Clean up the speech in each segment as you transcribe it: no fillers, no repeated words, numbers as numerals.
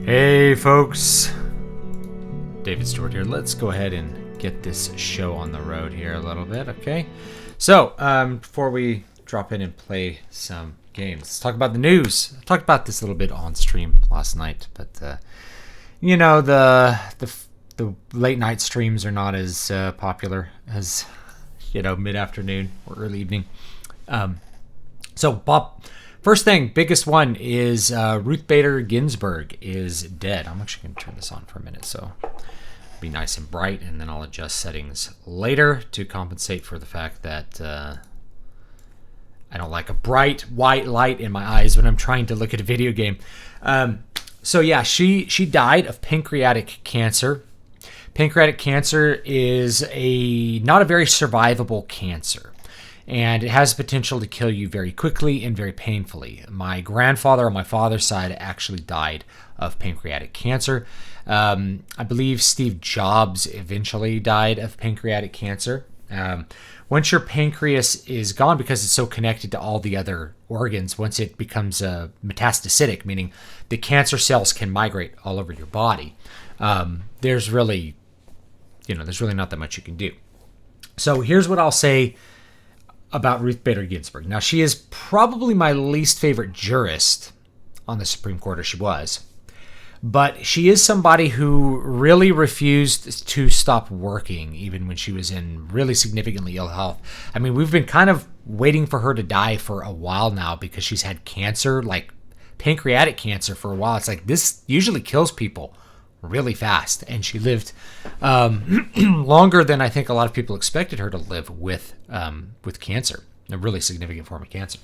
Hey folks, David Stewart here. Let's go ahead and get this show on the road here a little bit, okay? So, before we drop in and play some games, let's talk about the news. I talked about this a little bit on stream last night, but the late night streams are not as popular as mid-afternoon or early evening. So Bob, first thing, biggest one is Ruth Bader Ginsburg is dead. I'm actually going to turn this on for a minute, so be nice and bright, and then I'll adjust settings later to compensate for the fact that I don't like a bright white light in my eyes when I'm trying to look at a video game. So yeah, she died of pancreatic cancer. Pancreatic cancer is not a very survivable cancer, and it has potential to kill you very quickly and very painfully. My grandfather on my father's side actually died of pancreatic cancer. I believe Steve Jobs eventually died of pancreatic cancer. Once your pancreas is gone, because it's so connected to all the other organs, once it becomes metastatic, meaning the cancer cells can migrate all over your body, there's really not that much you can do. So here's what I'll say about Ruth Bader Ginsburg. Now, she is probably my least favorite jurist on the Supreme Court, or she was. But she is somebody who really refused to stop working, even when she was in really significantly ill health. I mean, we've been kind of waiting for her to die for a while now because she's had cancer, like pancreatic cancer, for a while. It's like this usually kills people really fast, and she lived longer than I think a lot of people expected her to live with cancer, a really significant form of cancer.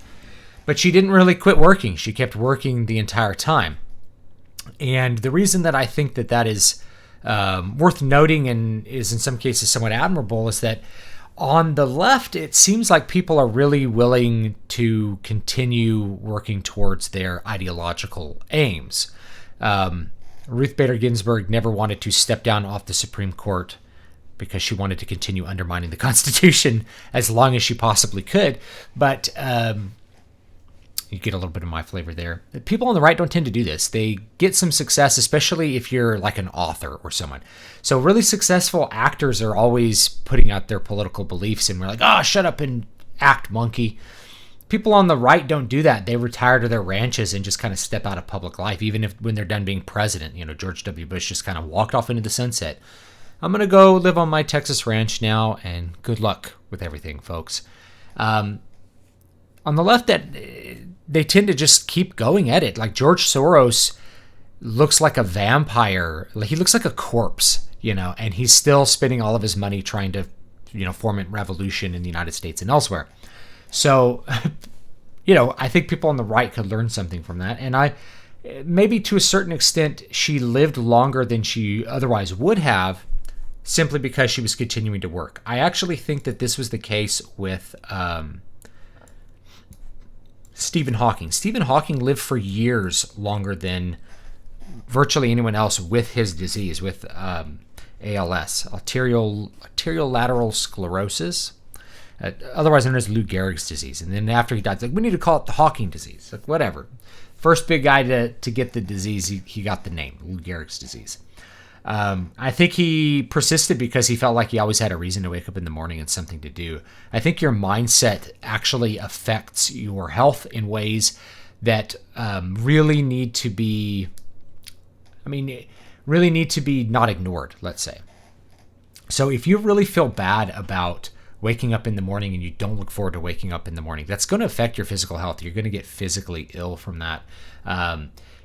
But she didn't really quit working. She kept working the entire time. And the reason that I think that is worth noting and is in some cases somewhat admirable is that on the left, it seems like people are really willing to continue working towards their ideological aims. Ruth Bader Ginsburg never wanted to step down off the Supreme Court because she wanted to continue undermining the Constitution as long as she possibly could. But you get a little bit of my flavor there. People on the right don't tend to do this. They get some success, especially if you're like an author or someone. So really successful actors are always putting out their political beliefs, and we're like, oh, shut up and act, monkey. People on the right don't do that. They retire to their ranches and just kind of step out of public life, even when they're done being president. George W. Bush just kind of walked off into the sunset. I'm going to go live on my Texas ranch now, and good luck with everything, folks. On the left, they tend to just keep going at it. Like George Soros looks like a vampire. He looks like a corpse, and he's still spending all of his money trying to, foment revolution in the United States and elsewhere. So, I think people on the right could learn something from that. And maybe to a certain extent, she lived longer than she otherwise would have simply because she was continuing to work. I actually think that this was the case with Stephen Hawking. Stephen Hawking lived for years longer than virtually anyone else with his disease, with ALS, arteriolateral sclerosis. Otherwise known as Lou Gehrig's disease. And then after he died, it's like, we need to call it the Hawking disease. Like, whatever. First big guy to get the disease, he got the name, Lou Gehrig's disease. I think he persisted because he felt like he always had a reason to wake up in the morning and something to do. I think your mindset actually affects your health in ways that really need to be not ignored, let's say. So if you really feel bad about waking up in the morning and you don't look forward to waking up in the morning, that's going to affect your physical health. You're going to get physically ill from that.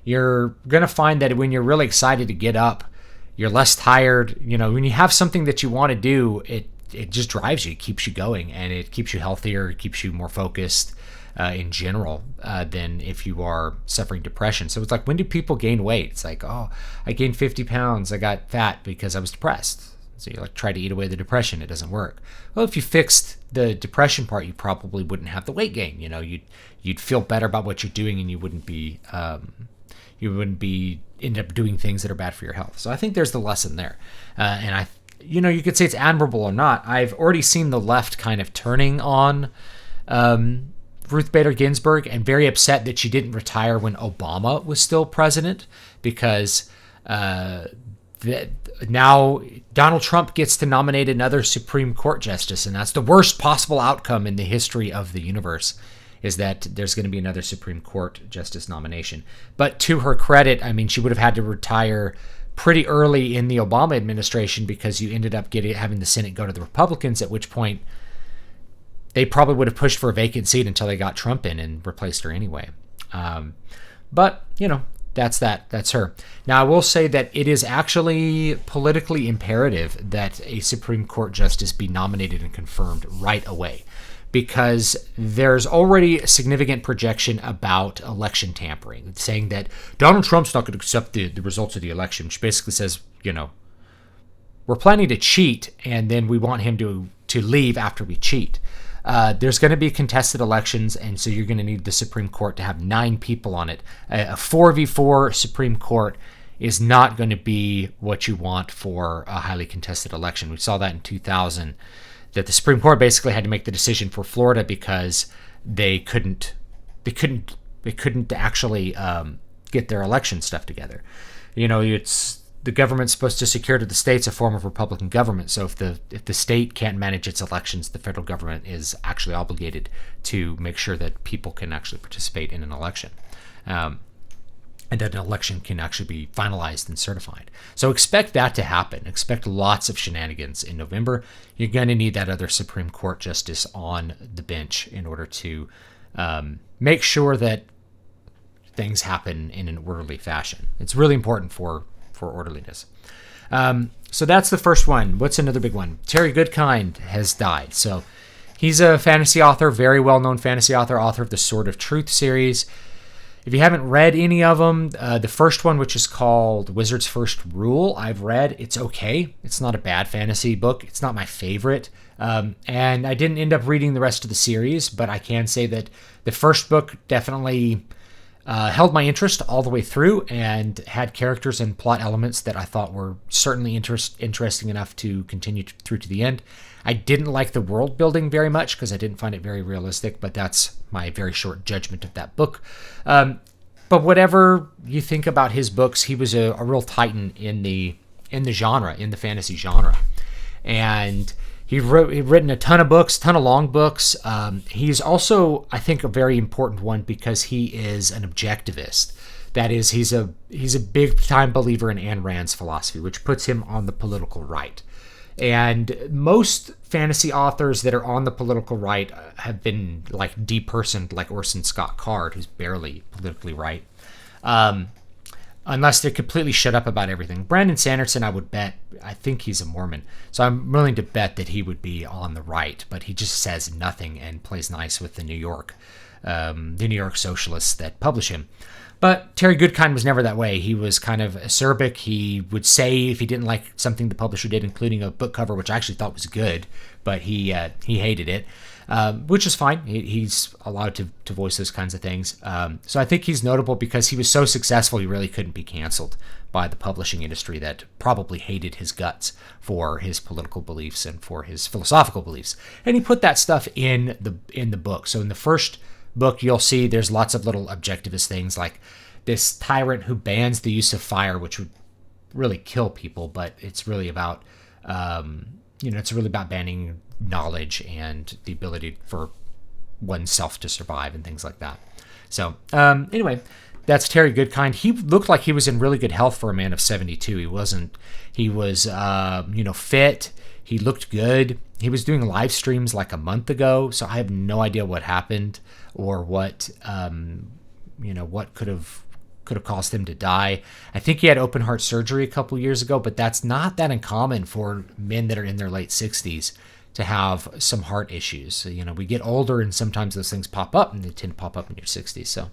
You're going to find that when you're really excited to get up, you're less tired. When you have something that you want to do, it just drives you, it keeps you going, and it keeps you healthier, it keeps you more focused in general than if you are suffering depression. So it's like, when do people gain weight? It's like, oh, I gained 50 pounds. I got fat because I was depressed. So you try to eat away the depression. It doesn't work. Well, if you fixed the depression part, you probably wouldn't have the weight gain. You'd feel better about what you're doing, and you wouldn't be end up doing things that are bad for your health. So I think there's the lesson there. And you could say it's admirable or not. I've already seen the left kind of turning on Ruth Bader Ginsburg and very upset that she didn't retire when Obama was still president, because now Donald Trump gets to nominate another Supreme Court justice, and that's the worst possible outcome in the history of the universe, is that there's going to be another Supreme Court justice nomination. But to her credit, I mean, she would have had to retire pretty early in the Obama administration, because you ended up having the Senate go to the Republicans, at which point they probably would have pushed for a vacant seat until they got Trump in and replaced her anyway. But, that's that. That's her. Now, I will say that it is actually politically imperative that a Supreme Court justice be nominated and confirmed right away, because there's already a significant projection about election tampering, saying that Donald Trump's not going to accept the results of the election, which basically says, we're planning to cheat, and then we want him to leave after we cheat. There's going to be contested elections, and so you're going to need the Supreme Court to have 9 people on it. A 4v4 Supreme Court is not going to be what you want for a highly contested election. We saw that in 2000, that the Supreme Court basically had to make the decision for Florida because they couldn't actually get their election stuff together. It's the government's supposed to secure to the states a form of Republican government. So if the state can't manage its elections, the federal government is actually obligated to make sure that people can actually participate in an election, and that an election can actually be finalized and certified. So expect that to happen. Expect lots of shenanigans in November. You're going to need that other Supreme Court justice on the bench in order to make sure that things happen in an orderly fashion. It's really important for orderliness. So that's the first one. What's another big one? Terry Goodkind has died. So he's a fantasy author, very well-known fantasy author of the Sword of Truth series. If you haven't read any of them, the first one, which is called Wizard's First Rule, I've read. It's okay. It's not a bad fantasy book. It's not my favorite. And I didn't end up reading the rest of the series, but I can say that the first book definitely held my interest all the way through and had characters and plot elements that I thought were certainly interesting enough to continue through to the end. I didn't like the world building very much because I didn't find it very realistic, but that's my very short judgment of that book. But whatever you think about his books, he was a real titan in the genre, in the fantasy genre. And he'd written a ton of books, ton of long books. He's also, I think, a very important one because he is an objectivist. That is, he's a big time believer in Ayn Rand's philosophy, which puts him on the political right. And most fantasy authors that are on the political right have been like depersoned, like Orson Scott Card, who's barely politically right, unless they're completely shut up about everything. Brandon Sanderson, I would bet, I think he's a Mormon, so I'm willing to bet that he would be on the right, but he just says nothing and plays nice with the New York socialists that publish him. But Terry Goodkind was never that way. He was kind of acerbic. He would say if he didn't like something the publisher did, including a book cover, which I actually thought was good, but he hated it, which is fine. He's allowed to voice those kinds of things. So I think he's notable because he was so successful, he really couldn't be canceled by the publishing industry that probably hated his guts for his political beliefs and for his philosophical beliefs. And he put that stuff in the book. So in the first book, you'll see there's lots of little objectivist things, like this tyrant who bans the use of fire, which would really kill people, but it's really about it's really about banning knowledge and the ability for oneself to survive and things like that. So anyway, that's Terry Goodkind. He looked like he was in really good health for a man of 72. He was fit. He looked good. He was doing live streams like a month ago, so I have no idea what happened or what could have caused him to die. I think he had open heart surgery a couple years ago, but that's not that uncommon for men that are in their late 60s to have some heart issues. So, we get older and sometimes those things pop up, and they tend to pop up in your 60s. So,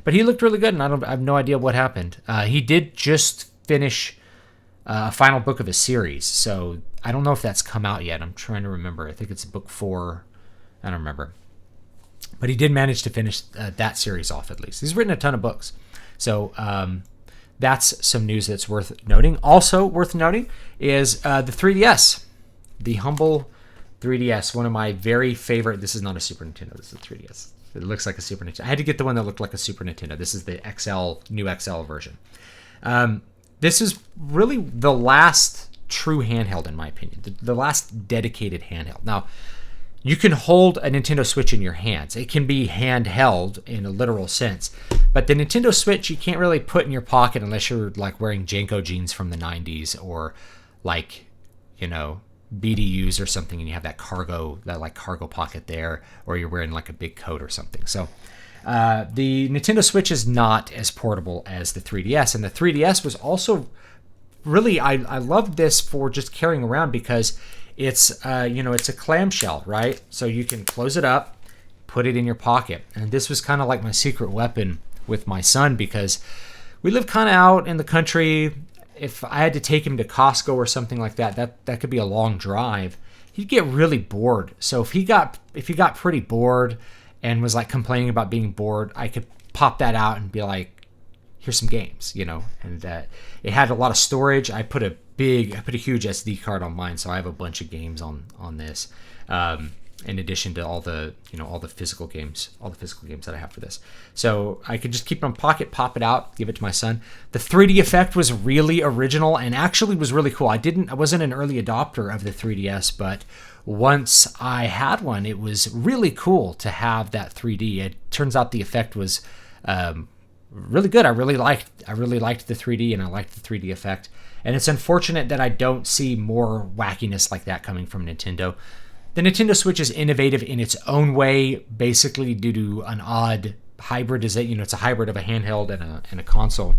but he looked really good, and I have no idea what happened. He did just finish a final book of a series, so I don't know if that's come out yet. I'm trying to remember. I think it's book 4. I don't remember. But he did manage to finish that series off, at least. He's written a ton of books. So that's some news that's worth noting. Also worth noting is the 3DS. The humble 3DS, one of my very favorite. This is not a Super Nintendo. This is a 3DS. It looks like a Super Nintendo. I had to get the one that looked like a Super Nintendo. This is the new XL version. This is really the last true handheld, in my opinion. The last dedicated handheld. Now, you can hold a Nintendo Switch in your hands. It can be handheld in a literal sense. But the Nintendo Switch you can't really put in your pocket unless you're like wearing Janko jeans from the 90s or like, BDUs or something, and you have that cargo pocket there, or you're wearing like a big coat or something. So the Nintendo Switch is not as portable as the 3DS, and the 3DS was also really, I loved this for just carrying around because it's it's a clamshell, right? So you can close it up, put it in your pocket, and this was kind of like my secret weapon with my son because we live kind of out in the country. If I had to take him to Costco or something like that could be a long drive. He'd get really bored. So if he got pretty bored and was like complaining about being bored, I could pop that out and be like, here's some games, and it had a lot of storage. I put a huge SD card on mine, so I have a bunch of games on this. In addition to all the physical games that I have for this. So I could just keep it in my pocket, pop it out, give it to my son. The 3D effect was really original and actually was really cool. I wasn't an early adopter of the 3DS, but once I had one, it was really cool to have that 3D. It turns out the effect was really good. I really liked the 3D, and I liked the 3D effect. And it's unfortunate that I don't see more wackiness like that coming from Nintendo. The Nintendo Switch is innovative in its own way, basically due to an odd hybrid. It's a hybrid of a handheld and a console,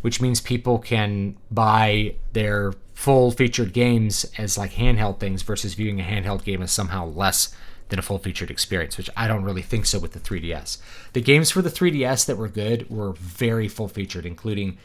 which means people can buy their full-featured games as like handheld things versus viewing a handheld game as somehow less than a full-featured experience, which I don't really think so with the 3DS. The games for the 3DS that were good were very full-featured, including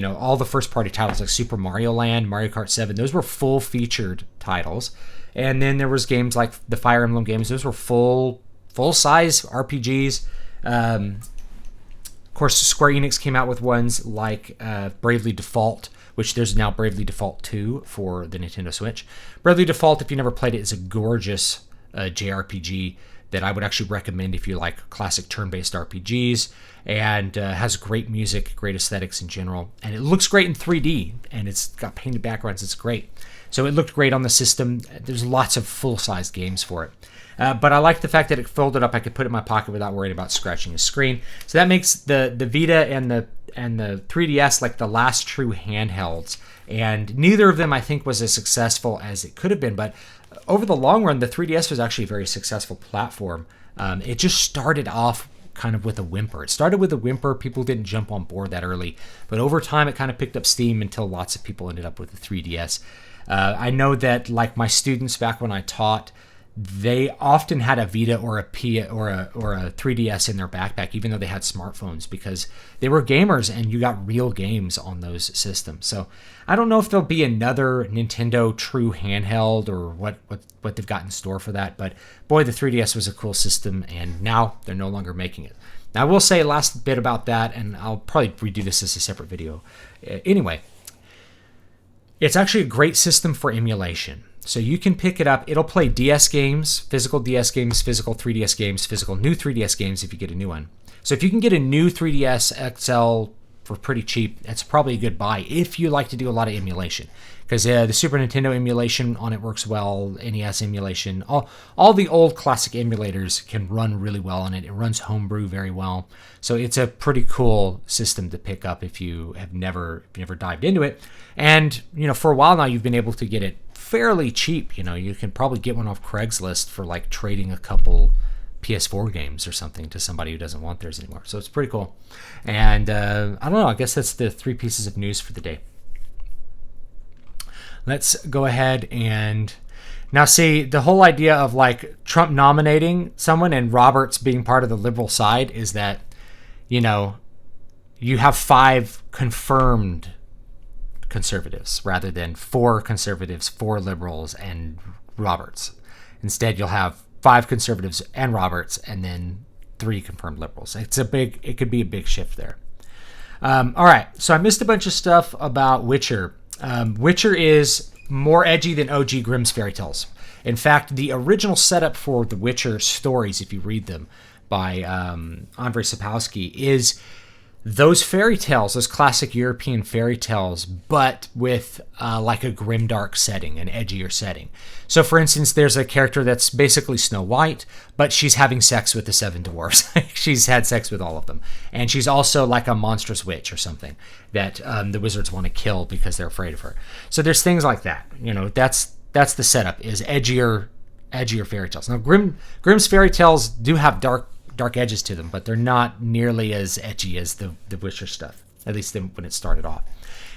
all the first-party titles like Super Mario Land, Mario Kart 7. Those were full-featured titles. And then there was games like the Fire Emblem games. Those were full-size RPGs. Of course, Square Enix came out with ones like Bravely Default, which there's now Bravely Default 2 for the Nintendo Switch. Bravely Default, if you never played it, is a gorgeous JRPG that I would actually recommend if you like classic turn-based RPGs, and has great music, great aesthetics in general. And it looks great in 3D, and it's got painted backgrounds. It's great. So it looked great on the system. There's lots of full-size games for it. But I like the fact that it folded up. I could put it in my pocket without worrying about scratching the screen. So that makes the Vita and the 3DS like the last true handhelds. And neither of them, I think, was as successful as it could have been. But over the long run, the 3DS was actually a very successful platform. It just started off kind of with a whimper. It started with a whimper. People didn't jump on board that early. But over time, it kind of picked up steam until lots of people ended up with the 3DS. I know that like my students back when I taught, they often had a Vita or a 3DS in their backpack, even though they had smartphones, because they were gamers and you got real games on those systems. So I don't know if there'll be another Nintendo true handheld or what they've got in store for that. But boy, the 3DS was a cool system, and now they're no longer making it. Now I will say last bit about that, and I'll probably redo this as a separate video. Anyway, it's actually a great system for emulation. So you can pick it up. It'll play DS games, physical DS games, physical 3DS games, physical new 3DS games if you get a new one. So if you can get a new 3DS XL for pretty cheap, that's probably a good buy if you like to do a lot of emulation. Because the Super Nintendo emulation on it works well, NES emulation, all the old classic emulators can run really well on it. It runs homebrew very well. So it's a pretty cool system to pick up if you have never dived into it. And for a while now, you've been able to get it fairly cheap. You can probably get one off Craigslist for like trading a couple PS4 games or something to somebody who doesn't want theirs anymore. So it's pretty cool. And I don't know, I guess that's the 3 pieces of news for the day. Let's go ahead and now see, the whole idea of like Trump nominating someone and Roberts being part of the liberal side is that, you have 5 confirmed conservatives rather than 4 conservatives, 4 liberals, and Roberts. Instead, you'll have 5 conservatives and Roberts, and then 3 confirmed liberals. It could be a big shift there. All right, so I missed a bunch of stuff about Witcher. Witcher is more edgy than OG Grimm's fairy tales. In fact, the original setup for the Witcher stories, if you read them, by Andrzej Sapkowski, is those fairy tales, those classic European fairy tales, but with like a grimdark setting, an edgier setting. So, for instance, there's a character that's basically Snow White, but she's having sex with the 7 dwarfs. She's had sex with all of them. And she's also like a monstrous witch or something that the wizards want to kill because they're afraid of her. So there's things like that. That's the setup, is edgier fairy tales. Now, Grimm's fairy tales do have dark edges to them, but they're not nearly as edgy as the Witcher stuff, at least when it started off.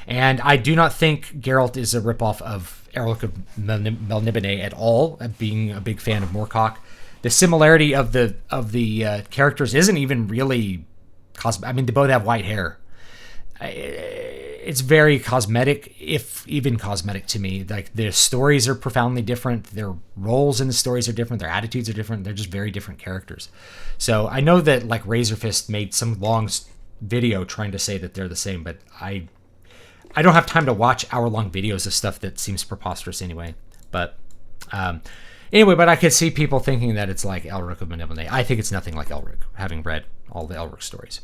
And I do not think Geralt is a ripoff of Erlich of Melniboné at all, being a big fan of Moorcock. The similarity of the characters isn't even really I mean, they both have white hair. It's very cosmetic, if even cosmetic to me. Like, their stories are profoundly different. Their roles in the stories are different. Their attitudes are different. They're just very different characters. So I know that like Razorfist made some long video trying to say that they're the same, but I don't have time to watch hour-long videos of stuff that seems preposterous anyway. But anyway, but I could see people thinking that it's like Elric of Melniboné. I think it's nothing like Elric, having read all the Elric stories.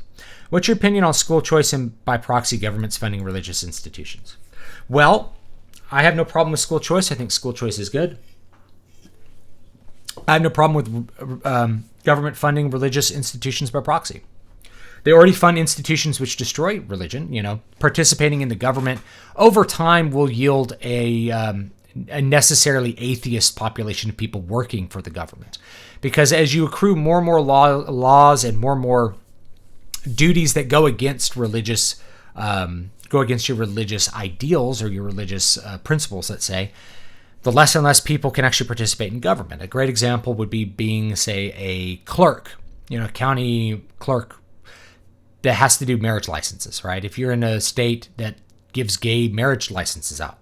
What's your opinion on school choice and by proxy governments funding religious institutions? Well, I have no problem with school choice. I think school choice is good. I have no problem with government funding religious institutions by proxy. They already fund institutions which destroy religion. Participating in the government over time will yield a necessarily atheist population of people working for the government. Because as you accrue more and more laws and more duties that go against your religious ideals or your religious principles, let's say, the less and less people can actually participate in government. A great example would be being, say, a clerk, county clerk that has to do marriage licenses, right? If you're in a state that gives gay marriage licenses out,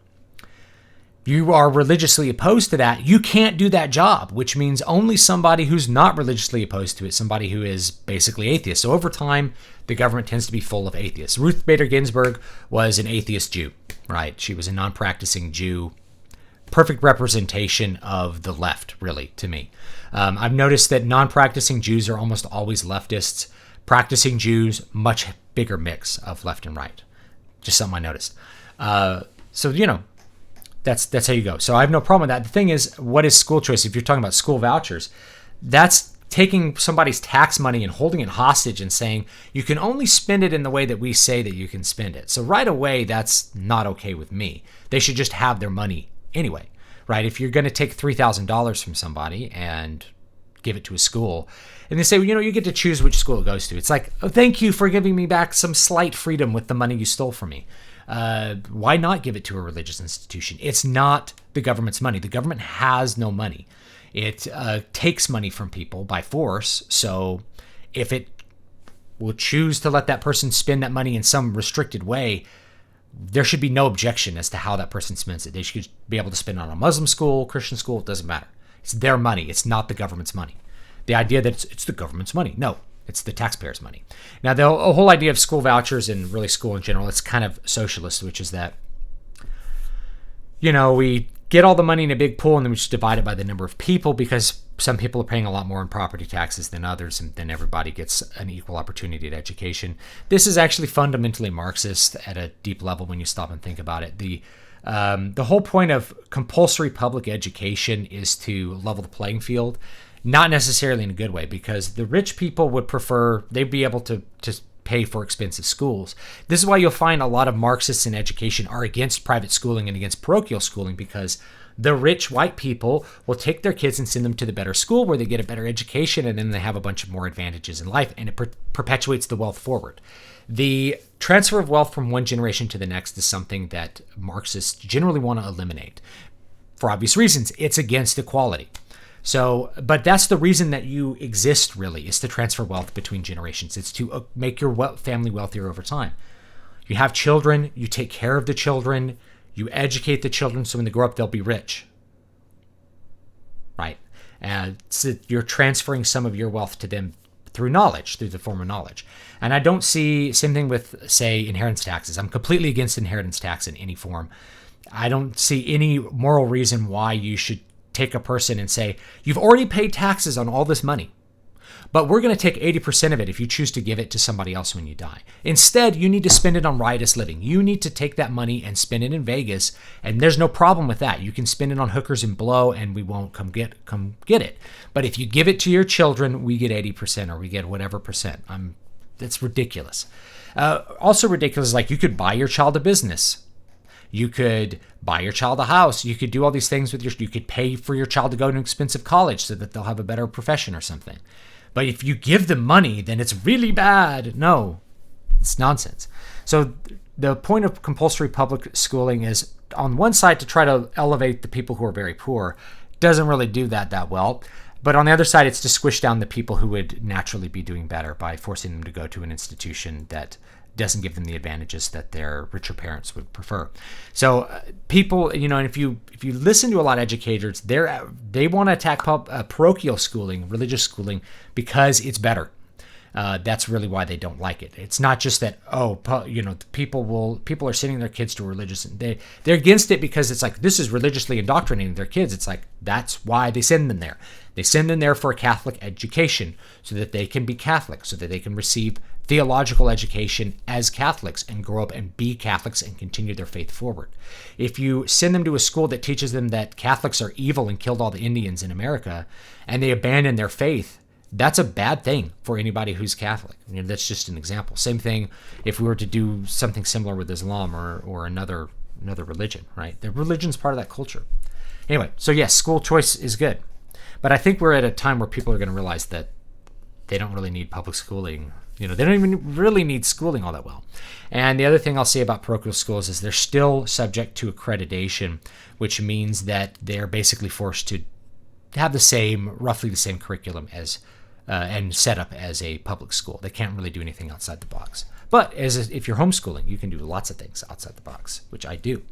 you are religiously opposed to that, you can't do that job, which means only somebody who's not religiously opposed to it, somebody who is basically atheist. So over time, the government tends to be full of atheists. Ruth Bader Ginsburg was an atheist Jew, right? She was a non-practicing Jew. Perfect representation of the left, really, to me. I've noticed that non-practicing Jews are almost always leftists. Practicing Jews, much bigger mix of left and right. Just something I noticed. So, that's how you go. So I have no problem with that. The thing is, what is school choice? If you're talking about school vouchers, that's taking somebody's tax money and holding it hostage and saying, you can only spend it in the way that we say that you can spend it. So right away, that's not okay with me. They should just have their money anyway, right? If you're going to take $3,000 from somebody and give it to a school, and they say, well, you get to choose which school it goes to. It's like, oh, thank you for giving me back some slight freedom with the money you stole from me. Why not give it to a religious institution? It's not the government's money. The government has no money. It takes money from people by force. So if it will choose to let that person spend that money in some restricted way, there should be no objection as to how that person spends it. They should be able to spend it on a Muslim school, Christian school, it doesn't matter. It's their money. It's not the government's money. The idea that it's the government's money. No, it's the taxpayers' money. Now, the whole idea of school vouchers and really school in general, it's kind of socialist, which is that, we get all the money in a big pool and then we just divide it by the number of people because some people are paying a lot more in property taxes than others, and then everybody gets an equal opportunity at education. This is actually fundamentally Marxist at a deep level when you stop and think about it. The whole point of compulsory public education is to level the playing field, not necessarily in a good way, because the rich people would prefer, they'd be able to pay for expensive schools. This is why you'll find a lot of Marxists in education are against private schooling and against parochial schooling, because the rich white people will take their kids and send them to the better school where they get a better education, and then they have a bunch of more advantages in life, and it perpetuates the wealth forward. The transfer of wealth from one generation to the next is something that Marxists generally want to eliminate. For obvious reasons, it's against equality. So, but that's the reason that you exist, really, is to transfer wealth between generations. It's to make your family wealthier over time. You have children, you take care of the children, you educate the children, so when they grow up, they'll be rich. Right? And so you're transferring some of your wealth to them through knowledge, through the form of knowledge. And I don't see, same thing with, say, inheritance taxes. I'm completely against inheritance tax in any form. I don't see any moral reason why you should take a person and say, you've already paid taxes on all this money. but we're going to take 80% of it if you choose to give it to somebody else when you die. Instead, you need to spend it on riotous living. You need to take that money and spend it in Vegas, and there's no problem with that. You can spend it on hookers and blow, and we won't come get it. But if you give it to your children, we get 80% or we get whatever percent. That's ridiculous. Also ridiculous is like you could buy your child a business. You could buy your child a house. You could do all these things with you could pay for your child to go to an expensive college so that they'll have a better profession or something. But if you give them money, then it's really bad. No, it's nonsense. So the point of compulsory public schooling is on one side to try to elevate the people who are very poor. Doesn't really do that well. But on the other side, it's to squish down the people who would naturally be doing better by forcing them to go to an institution that doesn't give them the advantages that their richer parents would prefer. So people, and if you listen to a lot of educators, they want to attack parochial schooling, religious schooling, because it's better. That's really why they don't like it. It's not just that people are sending their kids to religious. They're against it because it's like this is religiously indoctrinating their kids. It's like that's why they send them there. They send them there for a Catholic education so that they can be Catholic, so that they can receive theological education as Catholics and grow up and be Catholics and continue their faith forward. If you send them to a school that teaches them that Catholics are evil and killed all the Indians in America and they abandon their faith, that's a bad thing for anybody who's Catholic. That's just an example. Same thing if we were to do something similar with Islam or another religion, right? The religion's part of that culture. Anyway, so yes, school choice is good. But I think we're at a time where people are going to realize that they don't really need public schooling. They don't even really need schooling all that well. And the other thing I'll say about parochial schools is they're still subject to accreditation, which means that they're basically forced to have roughly the same curriculum as and set up as a public school. They can't really do anything outside the box. But if you're homeschooling, you can do lots of things outside the box, which I do.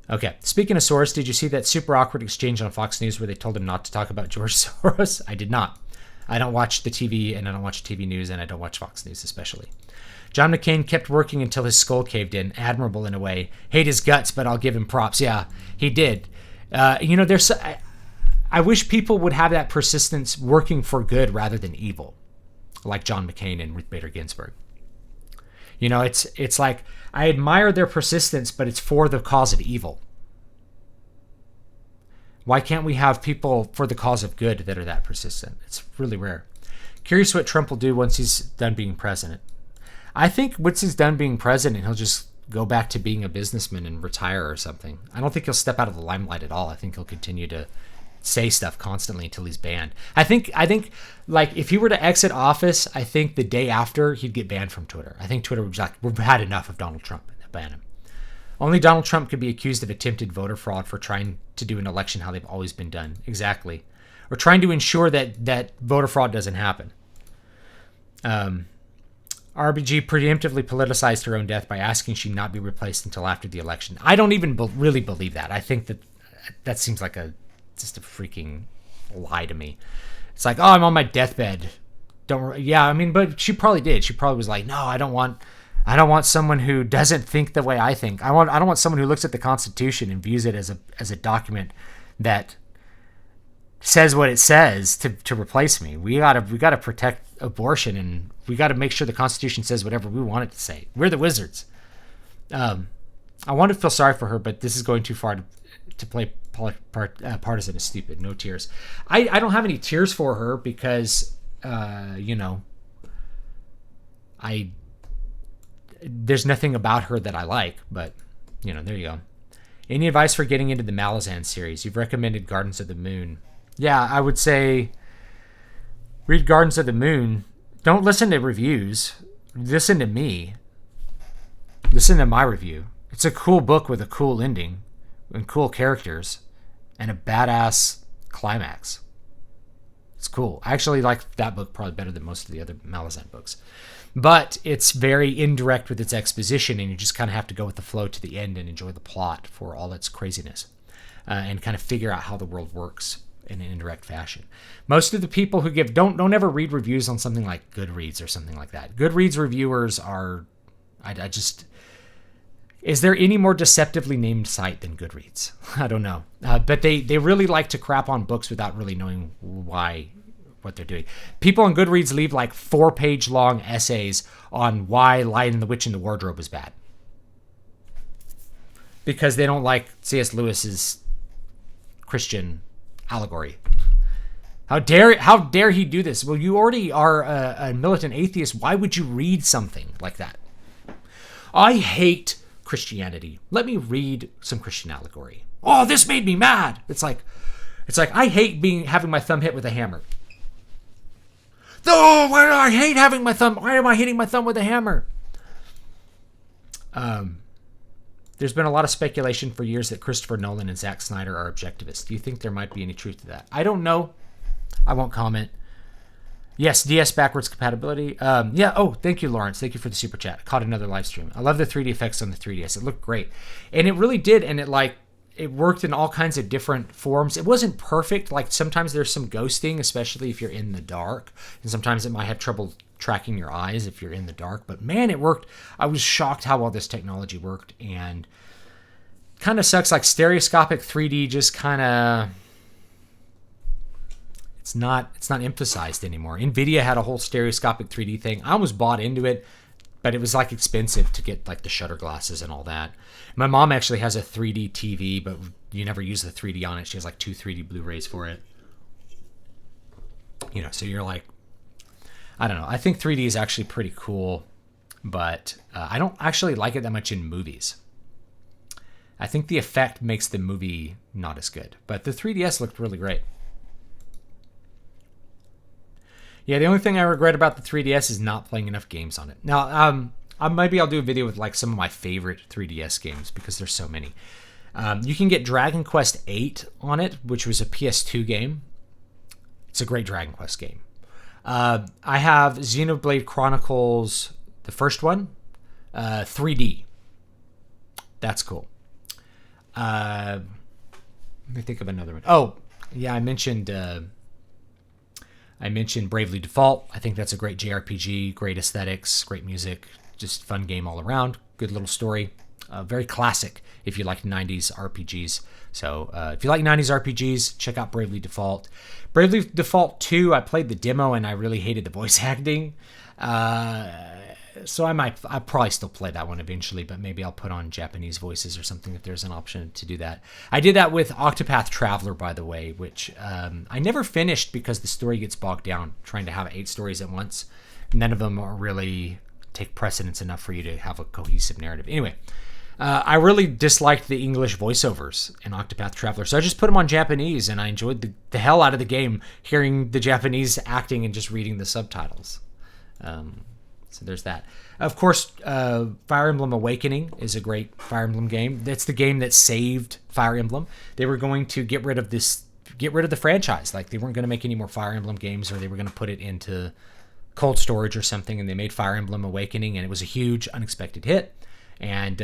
Okay, speaking of Soros, did you see that super awkward exchange on Fox News where they told him not to talk about George Soros? I did not. I don't watch the TV, and I don't watch TV news, and I don't watch Fox News especially. John McCain kept working until his skull caved in. Admirable in a way. Hate his guts, but I'll give him props. Yeah, he did. I wish people would have that persistence working for good rather than evil, like John McCain and Ruth Bader Ginsburg. It's like I admire their persistence, but it's for the cause of evil. Why can't we have people for the cause of good that are that persistent? It's really rare. Curious what Trump will do once he's done being president. I think once he's done being president, he'll just go back to being a businessman and retire or something. I don't think he'll step out of the limelight at all. I think he'll continue to say stuff constantly until he's banned. I think like if he were to exit office, I think the day after he'd get banned from Twitter. I think Twitter would be like, we've had enough of Donald Trump and ban him. Only Donald Trump could be accused of attempted voter fraud for trying to do an election how they've always been done. Exactly. Or trying to ensure that voter fraud doesn't happen. RBG preemptively politicized her own death by asking she not be replaced until after the election. I don't even really believe that. I think that seems like just a freaking lie to me. It's like, oh, I'm on my deathbed. But she probably did. She probably was like, no, I don't want someone who doesn't think the way I think. I don't want someone who looks at the Constitution and views it as a document that says what it says to replace me. We gotta protect abortion, and we gotta make sure the Constitution says whatever we want it to say. We're the wizards. I want to feel sorry for her, but this is going too far to play partisan is stupid. No tears. I don't have any tears for her because there's nothing about her that I like, but there you go. Any advice for getting into the Malazan series? You've recommended Gardens of the Moon. Yeah, I would say read Gardens of the Moon. Don't listen to reviews. Listen to me. Listen to my review. It's a cool book with a cool ending and cool characters and a badass climax. It's cool. I actually like that book probably better than most of the other Malazan books. But it's very indirect with its exposition, and you just kind of have to go with the flow to the end and enjoy the plot for all its craziness and kind of figure out how the world works in an indirect fashion. Most of the people who don't ever read reviews on something like Goodreads or something like that. Goodreads reviewers are, is there any more deceptively named site than Goodreads? I don't know. But they really like to crap on books without really knowing why what they're doing. People on Goodreads leave like 4-page long essays on why Lion and the Witch in the Wardrobe is bad. Because they don't like C.S. Lewis's Christian allegory. How dare he do this? Well, you already are a militant atheist. Why would you read something like that? I hate Christianity. Let me read some Christian allegory. Oh, this made me mad. It's like I hate having my thumb hit with a hammer. Oh, why do I hate having my thumb? Why am I hitting my thumb with a hammer? There's been a lot of speculation for years that Christopher Nolan and Zack Snyder are objectivists. Do you think there might be any truth to that? I don't know. I won't comment. Yes, DS backwards compatibility. Yeah. Oh, thank you, Lawrence. Thank you for the super chat. I caught another live stream. I love the 3D effects on the 3DS. It looked great, and it really did. And it worked in all kinds of different forms. It wasn't perfect. Like sometimes there's some ghosting, especially if you're in the dark, and sometimes it might have trouble tracking your eyes if you're in the dark. But man, it worked. I was shocked how well this technology worked, and kind of sucks. Like stereoscopic 3D just kind of. It's not emphasized anymore. NVIDIA had a whole stereoscopic 3D thing. I almost bought into it, but it was like expensive to get like the shutter glasses and all that. My mom actually has a 3D TV, but you never use the 3D on it. She has like 2 3D Blu-rays for it. You know, so you're like, I don't know. I think 3D is actually pretty cool, but I don't actually like it that much in movies. I think the effect makes the movie not as good, but the 3DS looked really great. Yeah, the only thing I regret about the 3DS is not playing enough games on it. Now, maybe I'll do a video with like some of my favorite 3DS games because there's so many. You can get Dragon Quest VIII on it, which was a PS2 game. It's a great Dragon Quest game. I have Xenoblade Chronicles, the first one, 3D. That's cool. Let me think of another one. Oh, yeah, I mentioned Bravely Default. I think that's a great JRPG, great aesthetics, great music, just fun game all around. Good little story. Very classic if you like 90s RPGs. So if you like 90s RPGs, check out Bravely Default. Bravely Default 2, I played the demo and I really hated the voice acting. So I'll probably still play that one eventually, but maybe I'll put on Japanese voices or something if there's an option to do that. I did that with Octopath Traveler, by the way, which I never finished because the story gets bogged down trying to have 8 stories at once. None of them are really take precedence enough for you to have a cohesive narrative. Anyway, I really disliked the English voiceovers in Octopath Traveler, so I just put them on Japanese, and I enjoyed the hell out of the game, hearing the Japanese acting and just reading the subtitles. So there's that. Of course, Fire Emblem Awakening is a great Fire Emblem game. That's the game that saved Fire Emblem. They were going to get rid of the franchise. Like they weren't going to make any more Fire Emblem games, or they were going to put it into cold storage or something, and they made Fire Emblem Awakening, and it was a huge, unexpected hit. And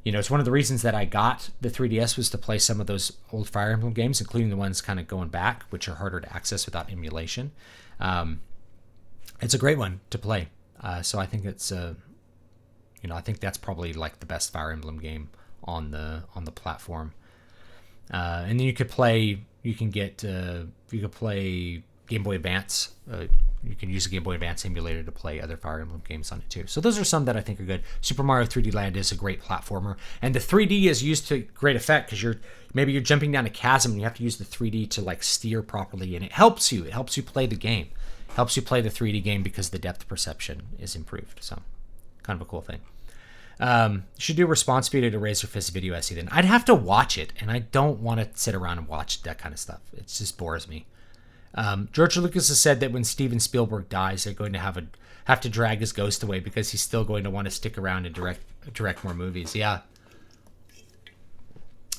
it's one of the reasons that I got the 3DS was to play some of those old Fire Emblem games, including the ones kind of going back, which are harder to access without emulation. It's a great one to play. So I think it's, I think that's probably like the best Fire Emblem game on the platform. And then you could play Game Boy Advance. You can use a Game Boy Advance emulator to play other Fire Emblem games on it too. So those are some that I think are good. Super Mario 3D Land is a great platformer, and the 3D is used to great effect because you're jumping down a chasm and you have to use the 3D to like steer properly, and it helps you. It helps you play the game. It helps you play the 3D game because the depth perception is improved. So, kind of a cool thing. You should do a response video to Razor Fist video essay. Then I'd have to watch it, and I don't want to sit around and watch that kind of stuff. It just bores me. George Lucas has said that when Steven Spielberg dies, they're going to have to drag his ghost away because he's still going to want to stick around and direct more movies. Yeah.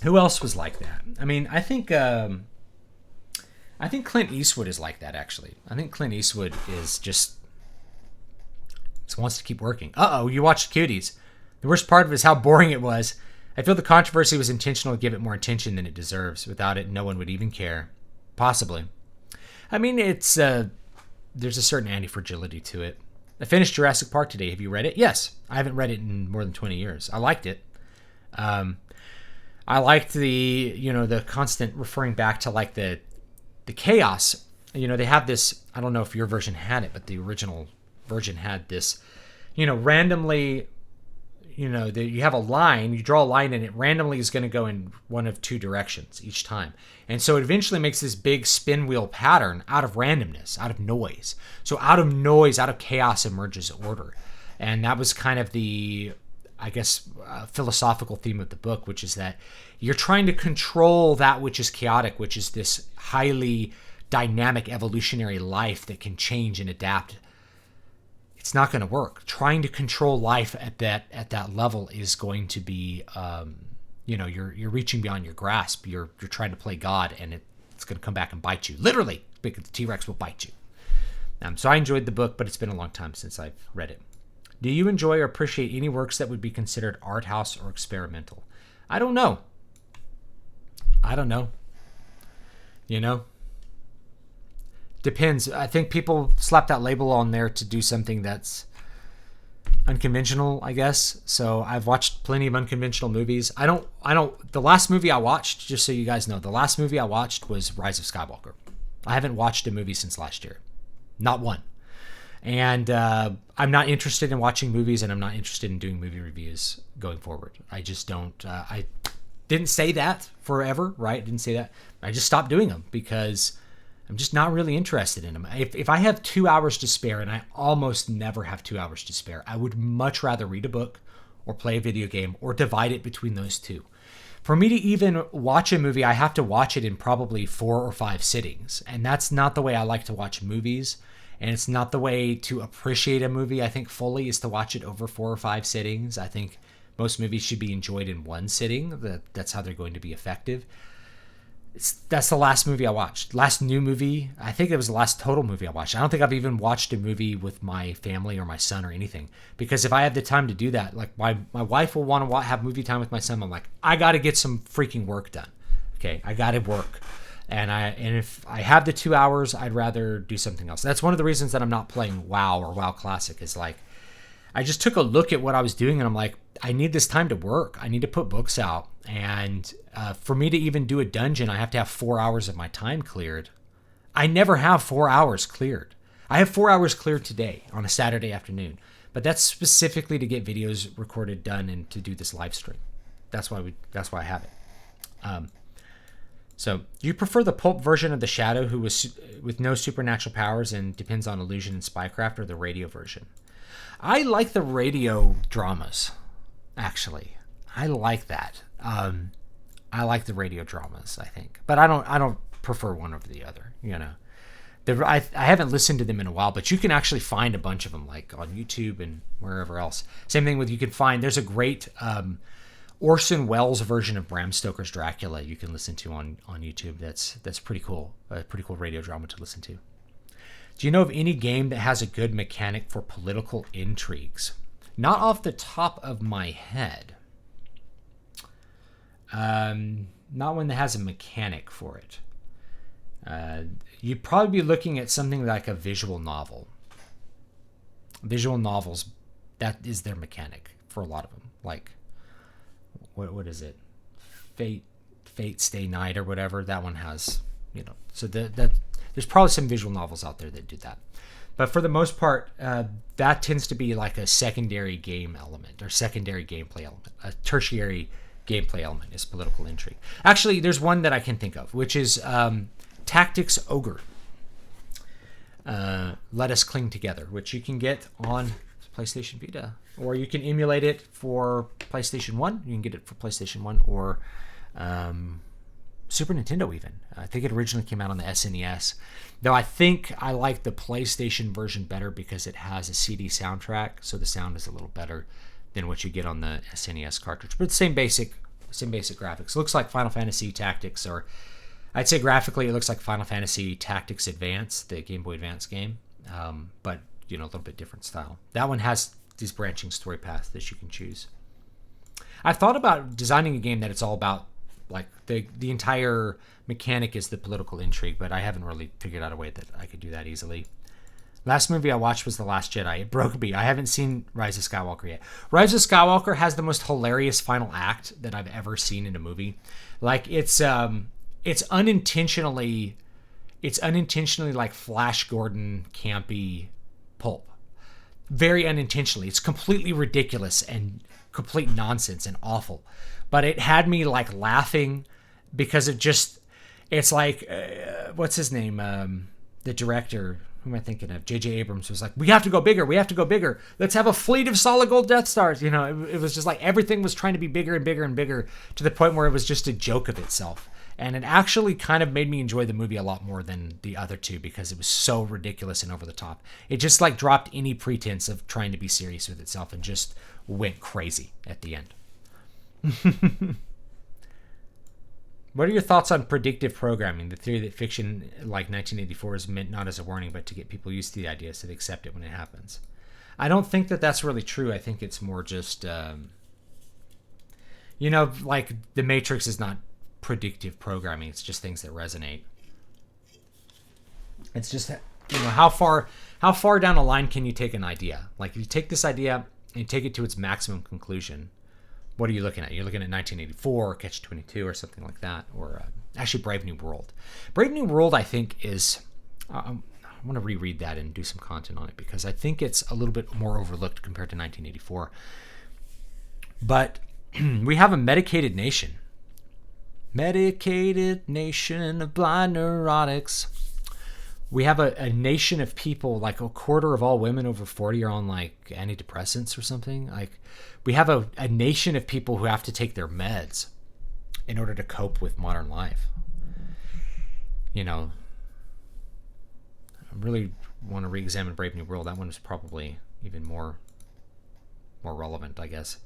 Who else was like that? I mean, I think Clint Eastwood is like that, actually. I think Clint Eastwood is just wants to keep working. You watched Cuties. The worst part of it is how boring it was. I feel the controversy was intentional to give it more attention than it deserves. Without it, no one would even care. Possibly. I mean, it's there's a certain anti-fragility to it. I finished Jurassic Park today. Have you read it? Yes. I haven't read it in more than 20 years. I liked it. I liked the constant referring back to like the chaos they have this, I don't know if your version had it, but the original version had this, randomly, you have a line, you draw a line, and it randomly is going to go in one of two directions each time. And so it eventually makes this big spin wheel pattern out of randomness, out of noise. So out of noise, out of chaos emerges order. And that was kind of the, I guess, philosophical theme of the book, which is that you're trying to control that which is chaotic, which is this highly dynamic evolutionary life that can change and adapt. It's not going to work. Trying to control life at that level is going to be, you're reaching beyond your grasp. You're trying to play God, and it's going to come back and bite you. Literally, because the T-Rex will bite you. So I enjoyed the book, but it's been a long time since I've read it. Do you enjoy or appreciate any works that would be considered art house or experimental? I don't know. Depends. I think people slap that label on there to do something that's unconventional, I guess. So I've watched plenty of unconventional movies. The last movie I watched, just so you guys know, the last movie I watched was Rise of Skywalker. I haven't watched a movie since last year. Not one. And I'm not interested in watching movies, and I'm not interested in doing movie reviews going forward. I just don't. I didn't say that forever, right? Didn't say that. I just stopped doing them because I'm just not really interested in them. If I have 2 hours to spare, and I almost never have 2 hours to spare, I would much rather read a book or play a video game or divide it between those two. For me to even watch a movie, I have to watch it in probably 4 or 5 sittings. And that's not the way I like to watch movies. And it's not the way to appreciate a movie, I think, fully, is to watch it over 4 or 5 sittings. I think most movies should be enjoyed in one sitting. That's how they're going to be effective. That's the last movie I watched. Last new movie, I think it was the last total movie I watched. I don't think I've even watched a movie with my family or my son or anything. Because if I have the time to do that, like my wife will want to have movie time with my son. I'm like, I got to get some freaking work done. Okay, I got to work. And if I have the 2 hours, I'd rather do something else. That's one of the reasons that I'm not playing WoW or WoW Classic, is like, I just took a look at what I was doing, and I'm like, I need this time to work. I need to put books out. And for me to even do a dungeon, I have to have 4 hours of my time cleared. I never have 4 hours cleared. I have 4 hours cleared today on a Saturday afternoon. But that's specifically to get videos recorded, done, and to do this live stream. That's why I have it. So, do you prefer the pulp version of the Shadow, who was with no supernatural powers and depends on illusion and spycraft, or the radio version? I like the radio dramas, actually. I like that. I like the radio dramas, I think, but I don't prefer one over the other. I haven't listened to them in a while, but you can actually find a bunch of them, like on YouTube and wherever else. Same thing with, you can find, there's a great Orson Welles version of Bram Stoker's Dracula you can listen to on YouTube. That's pretty cool. A pretty cool radio drama to listen to. Do you know of any game that has a good mechanic for political intrigues? Not off the top of my head. Not one that has a mechanic for it. You'd probably be looking at something like a visual novel. Visual novels, that is their mechanic for a lot of them. Like, what is it? Fate Stay Night or whatever. That one has, so that there's probably some visual novels out there that do that. But for the most part, that tends to be like a secondary game element or secondary gameplay element. A tertiary gameplay element is political intrigue. Actually, there's one that I can think of, which is Tactics Ogre. Let Us Cling Together, which you can get on PlayStation Vita, or you can emulate it for PlayStation 1. You can get it for PlayStation 1 or Super Nintendo even. I think it originally came out on the SNES. Though I think I like the PlayStation version better because it has a CD soundtrack, so the sound is a little better than what you get on the SNES cartridge. But same basic graphics. It looks like Final Fantasy Tactics, or I'd say graphically it looks like Final Fantasy Tactics Advance, the Game Boy Advance game, but a little bit different style. That one has these branching story paths that you can choose. I've thought about designing a game that it's all about, like, the entire mechanic is the political intrigue, but I haven't really figured out a way that I could do that easily. Last movie I watched was The Last Jedi. It broke me. I haven't seen Rise of Skywalker yet. Rise of Skywalker has the most hilarious final act that I've ever seen in a movie. Like, it's unintentionally it's unintentionally like Flash Gordon campy pulp. Very unintentionally. It's completely ridiculous and complete nonsense and awful. But it had me like laughing because it's like, what's his name? The director, who am I thinking of? J.J. Abrams was like, we have to go bigger. We have to go bigger. Let's have a fleet of solid gold Death Stars. It was just like everything was trying to be bigger and bigger and bigger to the point where it was just a joke of itself. And it actually kind of made me enjoy the movie a lot more than the other two because it was so ridiculous and over the top. It just like dropped any pretense of trying to be serious with itself and just went crazy at the end. What are your thoughts on predictive programming, the theory that fiction like 1984 is meant not as a warning, but to get people used to the idea so they accept it when it happens? I don't think that that's really true. I think it's more just, like The Matrix is not predictive programming. It's just things that resonate. It's just, how far down a line can you take an idea? Like, you take this idea and you take it to its maximum conclusion. What are you looking at? You're looking at 1984 or Catch-22 or something like that, or actually Brave New World. Brave New World, I think, is... I want to reread that and do some content on it because I think it's a little bit more overlooked compared to 1984. But we have a medicated nation. Medicated nation of blind neurotics. We have a nation of people, like a quarter of all women over 40 are on like antidepressants or something. Like, we have a nation of people who have to take their meds in order to cope with modern life. I really want to re-examine Brave New World. That one was probably even more relevant, I guess.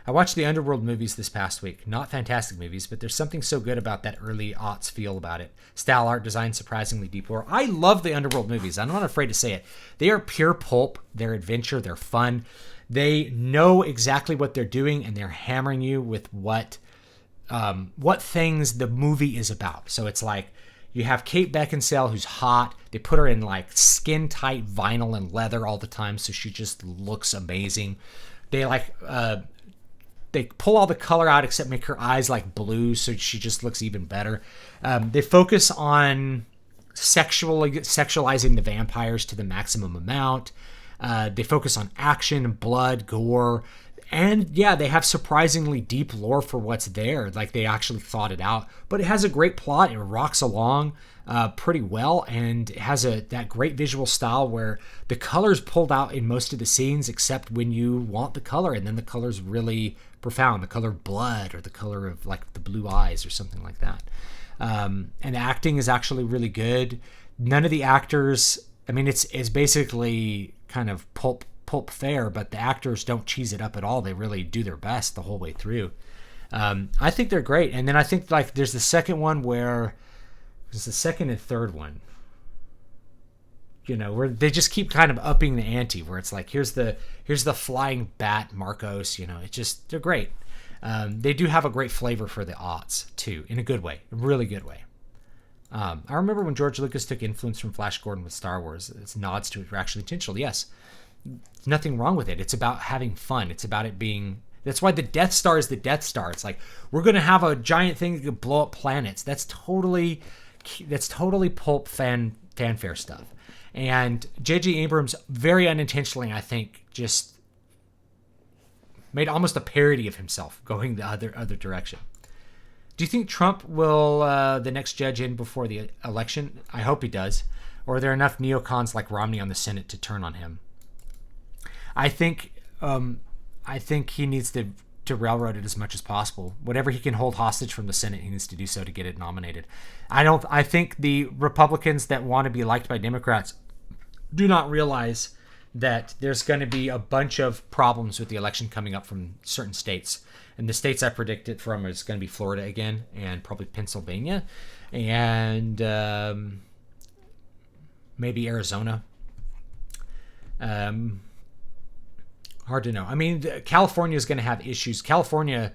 I watched the Underworld movies this past week. Not fantastic movies, but there's something so good about that early aughts feel about it. Style, art, design, surprisingly deep lore. I love the Underworld movies. I'm not afraid to say it. They are pure pulp. They're adventure. They're fun. They know exactly what they're doing, and they're hammering you with what things the movie is about. So it's like you have Kate Beckinsale, who's hot. They put her in like skin-tight vinyl and leather all the time, so she just looks amazing. They pull all the color out except make her eyes like blue, so she just looks even better. They focus on sexualizing the vampires to the maximum amount. They focus on action, blood, gore, and they have surprisingly deep lore for what's there. Like, they actually thought it out. But it has a great plot. It rocks along pretty well, and it has that great visual style where the color's pulled out in most of the scenes except when you want the color, and then the color's really profound. The color of blood or the color of like the blue eyes or something like that. And the acting is actually really good. None of the actors, I mean, it's basically kind of pulp fare, but the actors don't cheese it up at all. They really do their best the whole way through. I think they're great. And then I think like there's the second one where there's the second and third one, where they just keep kind of upping the ante, where it's like, here's the flying bat Marcos, they're great. They do have a great flavor for the aughts too, in a good way, a really good way. I remember when George Lucas took influence from Flash Gordon with Star Wars. It's nods to it were actually intentional. Yes, there's nothing wrong with it. It's about having fun. It's about it being. That's why the Death Star is the Death Star. It's like, we're gonna have a giant thing that could blow up planets. That's totally pulp fanfare stuff. And J.J. Abrams, very unintentionally, I think, just made almost a parody of himself going the other direction. Do you think Trump will the next judge in before the election? I hope he does. Or are there enough neocons like Romney on the Senate to turn on him? I think he needs to railroad it as much as possible. Whatever he can hold hostage from the Senate, he needs to do so to get it nominated. I think the Republicans that want to be liked by Democrats do not realize that there's going to be a bunch of problems with the election coming up from certain states. And the states I predict it from is going to be Florida again, and probably Pennsylvania, and maybe Arizona. Hard to know. I mean, California is going to have issues. California,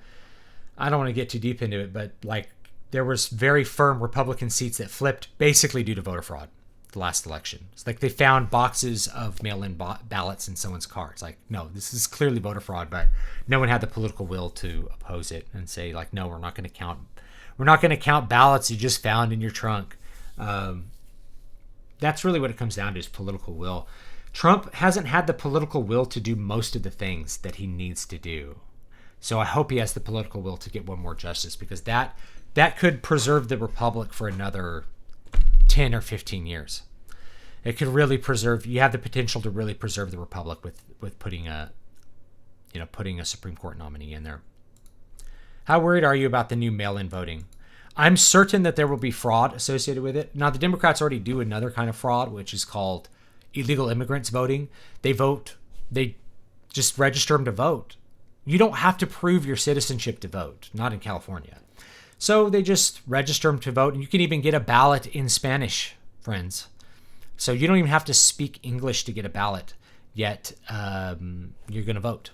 I don't want to get too deep into it, but like there was very firm Republican seats that flipped basically due to voter fraud the last election. It's like they found boxes of mail-in ballots in someone's car. It's like, no, this is clearly voter fraud, but no one had the political will to oppose it and say like, no, we're not going to count ballots you just found in your trunk. That's really what it comes down to, is political will. Trump hasn't had the political will to do most of the things that he needs to do. So I hope he has the political will to get one more justice, because that could preserve the republic for another 10 or 15 years. It could really preserve. You have the potential to really preserve the republic with putting a Supreme Court nominee in there. How worried are you about the new mail-in voting? I'm certain that there will be fraud associated with it. Now, the Democrats already do another kind of fraud, which is called illegal immigrants voting. They just register them to vote. You don't have to prove your citizenship to vote, not in California. So they just register them to vote, and you can even get a ballot in Spanish, friends. So you don't even have to speak English to get a ballot, yet you're going to vote,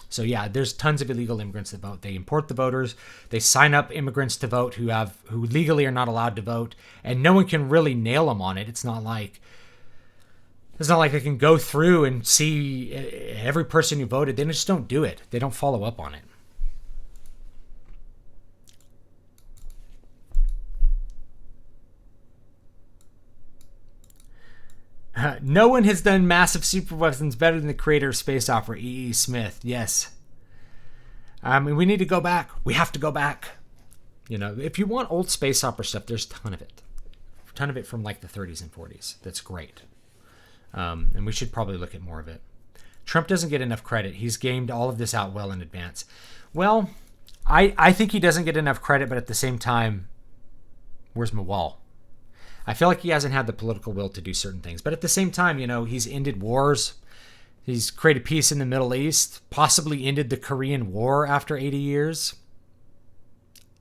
So yeah, there's tons of illegal immigrants that vote. They import the voters. They sign up immigrants to vote who legally are not allowed to vote, and no one can really nail them on it. It's not like they can go through and see every person who voted. They just don't do it. They don't follow up on it. No one has done massive super weapons better than the creator of space opera, E.E. Smith. Yes. We need to go back. We have to go back. If you want old space opera stuff, there's a ton of it. A ton of it from like the 30s and 40s. That's great. And we should probably look at more of it. Trump doesn't get enough credit. He's gamed all of this out well in advance. Well, I think he doesn't get enough credit, but at the same time, where's my wall? I feel like he hasn't had the political will to do certain things. But at the same time, he's ended wars. He's created peace in the Middle East, possibly ended the Korean War after 80 years.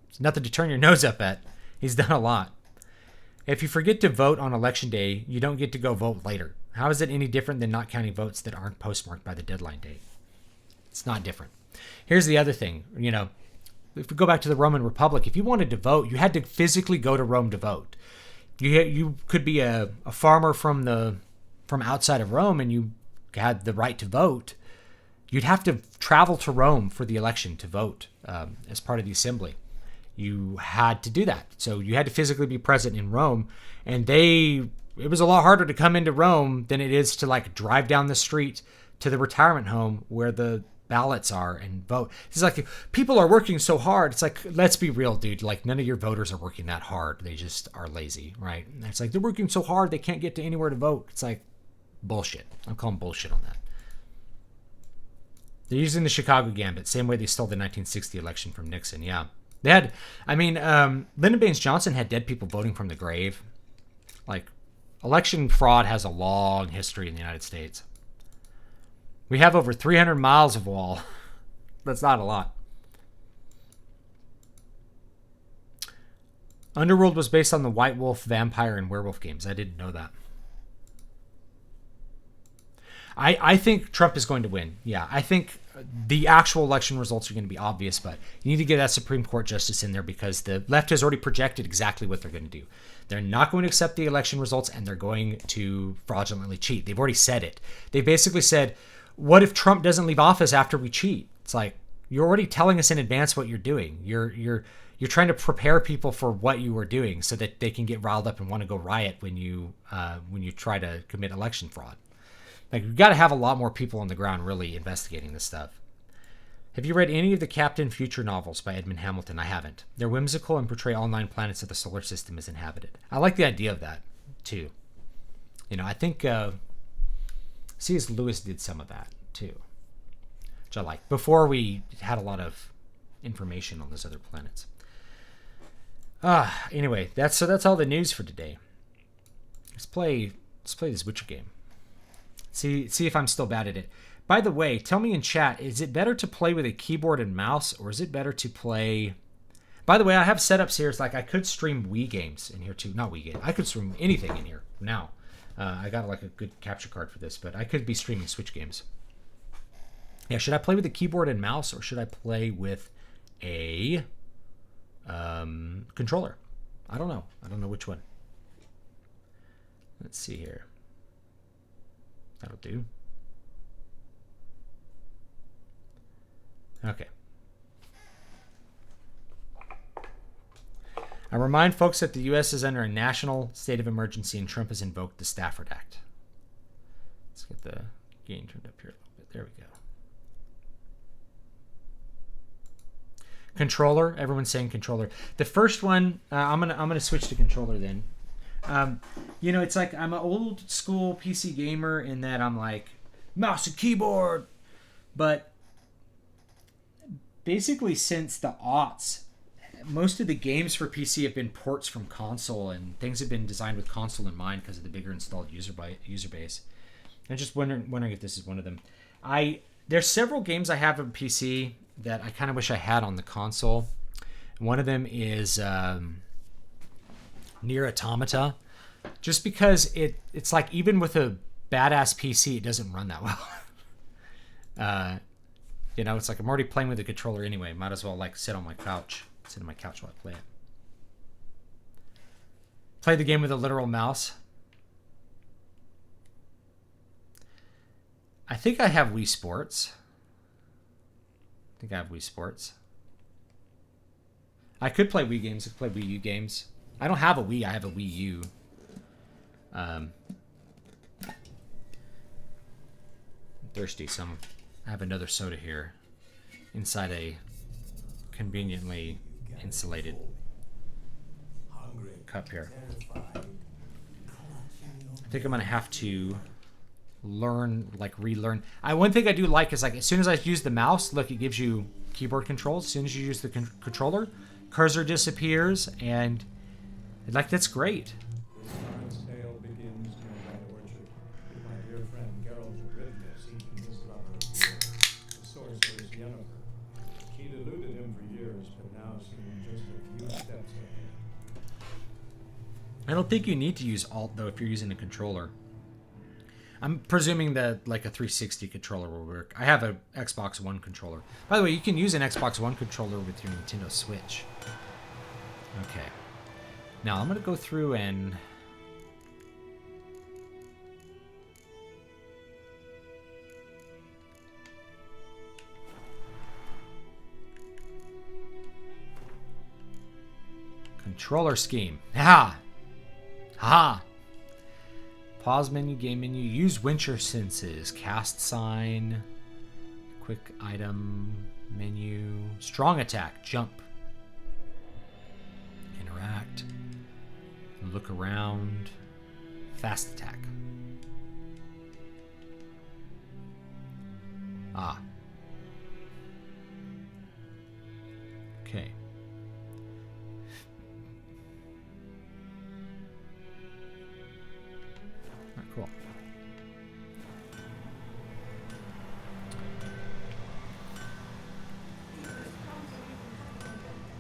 It's nothing to turn your nose up at. He's done a lot. If you forget to vote on election day, you don't get to go vote later. How is it any different than not counting votes that aren't postmarked by the deadline date? It's not different. Here's the other thing. If we go back to the Roman Republic, if you wanted to vote, you had to physically go to Rome to vote. You could be a farmer from outside of Rome, and you had the right to vote. You'd have to travel to Rome for the election to vote as part of the assembly. You had to do that. So you had to physically be present in Rome, and it was a lot harder to come into Rome than it is to drive down the street to the retirement home where the ballots are and vote. It's like, people are working so hard. It's like, let's be real, dude. None of your voters are working that hard. They just are lazy, right? And it's like, they're working so hard they can't get to anywhere to vote. It's like bullshit. I'm calling bullshit on that. They're using the Chicago Gambit, same way they stole the 1960 election from Nixon. Yeah, they had. Lyndon Baines Johnson had dead people voting from the grave. Election fraud has a long history in the United States. We have over 300 miles of wall. That's not a lot. Underworld was based on the White Wolf, vampire, and werewolf games. I didn't know that. I think Trump is going to win. Yeah, I think the actual election results are going to be obvious, but you need to get that Supreme Court justice in there, because the left has already projected exactly what they're going to do. They're not going to accept the election results, and they're going to fraudulently cheat. They've already said it. They basically said, what if Trump doesn't leave office after we cheat? It's like, you're already telling us in advance what you're doing. You're trying to prepare people for what you are doing so that they can get riled up and want to go riot when you try to commit election fraud. We've got to have a lot more people on the ground really investigating this stuff. Have you read any of the Captain Future novels by Edmund Hamilton? I haven't. They're whimsical and portray all 9 planets of the solar system as inhabited. I like the idea of that, too. I think C.S. Lewis did some of that, too, which I like, before we had a lot of information on those other planets. Anyway, that's all the news for today. Let's play this Witcher game. See if I'm still bad at it. By the way, tell me in chat, is it better to play with a keyboard and mouse, or is it better to play... By the way, I have setups here. It's like I could stream Wii games in here too. Not Wii games. I could stream anything in here now. I got a good capture card for this, but I could be streaming Switch games. Yeah, should I play with a keyboard and mouse, or should I play with a controller? I don't know. I don't know which one. Let's see here. That'll do. I remind folks that the U.S. is under a national state of emergency and Trump has invoked the Stafford Act. Let's get the gain turned up here a little bit. There we go. Controller. Everyone's saying controller. The first one, I'm gonna switch to controller then. You know, it's like I'm an old school PC gamer in that I'm like mouse and keyboard, but basically since the aughts, most of the games for PC have been ports from console, and things have been designed with console in mind because of the bigger installed user base. I'm just wondering if this is one of them. There's several games I have on PC that I kind of wish I had on the console. One of them is Nier Automata, just because it's like even with a badass PC, it doesn't run that well. You know, it's like I'm already playing with the controller anyway. Might as well like sit on my couch while I play it. Play the game with a literal mouse. I think I have Wii Sports. I could play Wii games. I could play Wii U games. I don't have a Wii. I have a Wii U. I'm thirsty, so I have another soda here inside a conveniently insulated cup here. I think I'm going to have to relearn. One thing I do like is like as soon as I use the mouse, look, it gives you keyboard controls. As soon as you use the controller, cursor disappears, and like that's great. I don't think you need to use Alt though if you're using a controller. I'm presuming that like a 360 controller will work. I have a Xbox One controller. By the way, you can use an Xbox One controller with your Nintendo Switch. Okay. Now I'm going to go through and... Controller scheme. Ha! Ha! Pause menu, game menu, use wincher senses, cast sign, quick item, menu, strong attack, jump, interact, look around, fast attack. Ah. Okay. Cool.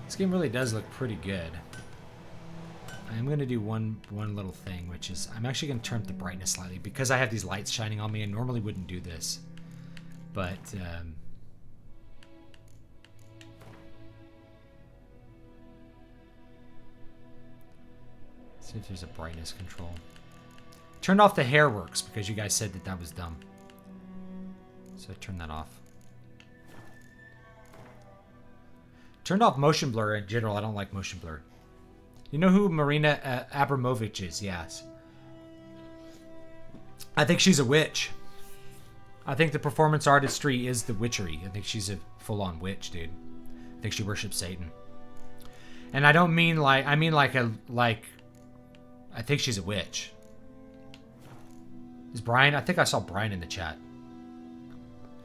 This game really does look pretty good. I'm going to do one little thing, which is I'm actually going to turn up the brightness slightly because I have these lights shining on me. I normally wouldn't do this, but see if there's a brightness control. Turned off the hair works because you guys said that was dumb. So I turned that off. Turned off motion blur in general. I don't like motion blur. You know who Marina Abramovich is? Yes. I think she's a witch. I think the performance artistry is the witchery. I think she's a full-on witch, dude. I think she worships Satan. And I don't mean like, I mean like I think she's a witch. Is Brian? I think I saw Brian in the chat.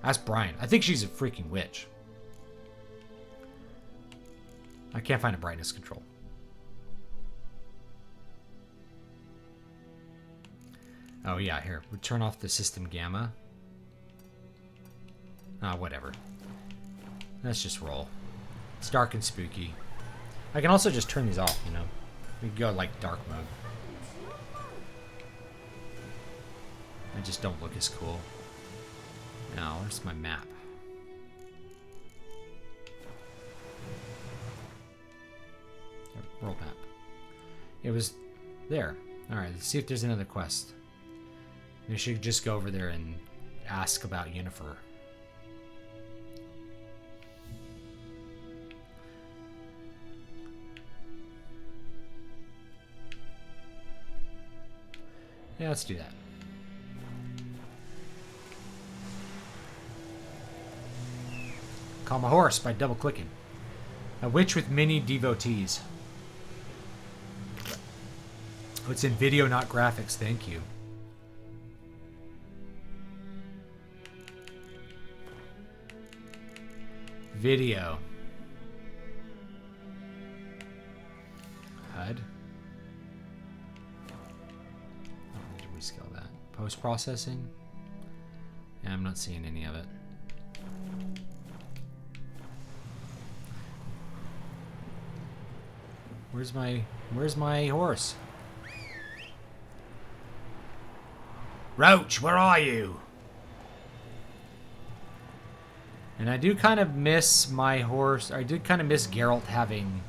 Ask Brian. I think she's a freaking witch. I can't find a brightness control. Oh yeah, here. We turn off the system gamma. Whatever. Let's just roll. It's dark and spooky. I can also just turn these off, you know. We can go like dark mode. I just don't look as cool. Now, where's my map? World map. It was there. Alright, let's see if there's another quest. We should just go over there and ask about Yennefer. Yeah, let's do that. Calm a horse by double-clicking. A witch with many devotees. Oh, it's in video, not graphics. Thank you. Video. HUD. Oh, need to rescale that. Post-processing. Yeah, I'm not seeing any of it. Where's my horse? Roach, where are you? And I do kind of miss my horse. I did kind of miss Geralt having...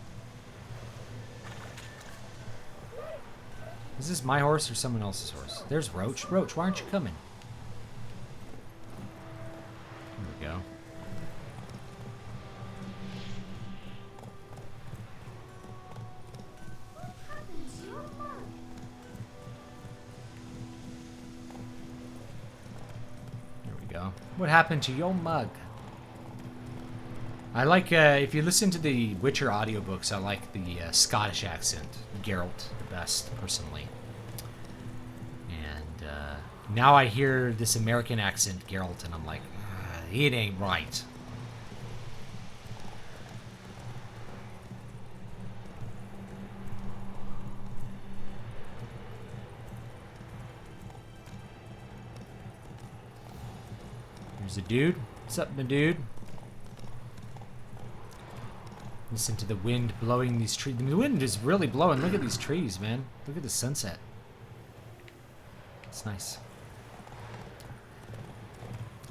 Is this my horse or someone else's horse? There's Roach. Roach, why aren't you coming? There we go. There we go. What happened to your mug? I like, if you listen to the Witcher audiobooks, I like the Scottish accent. Geralt, the best, personally. And now I hear this American accent, Geralt, and I'm like, it ain't right. There's a dude. What's up, my dude? Listen to the wind blowing these trees. The wind is really blowing. Look at these trees, man. Look at the sunset. It's nice.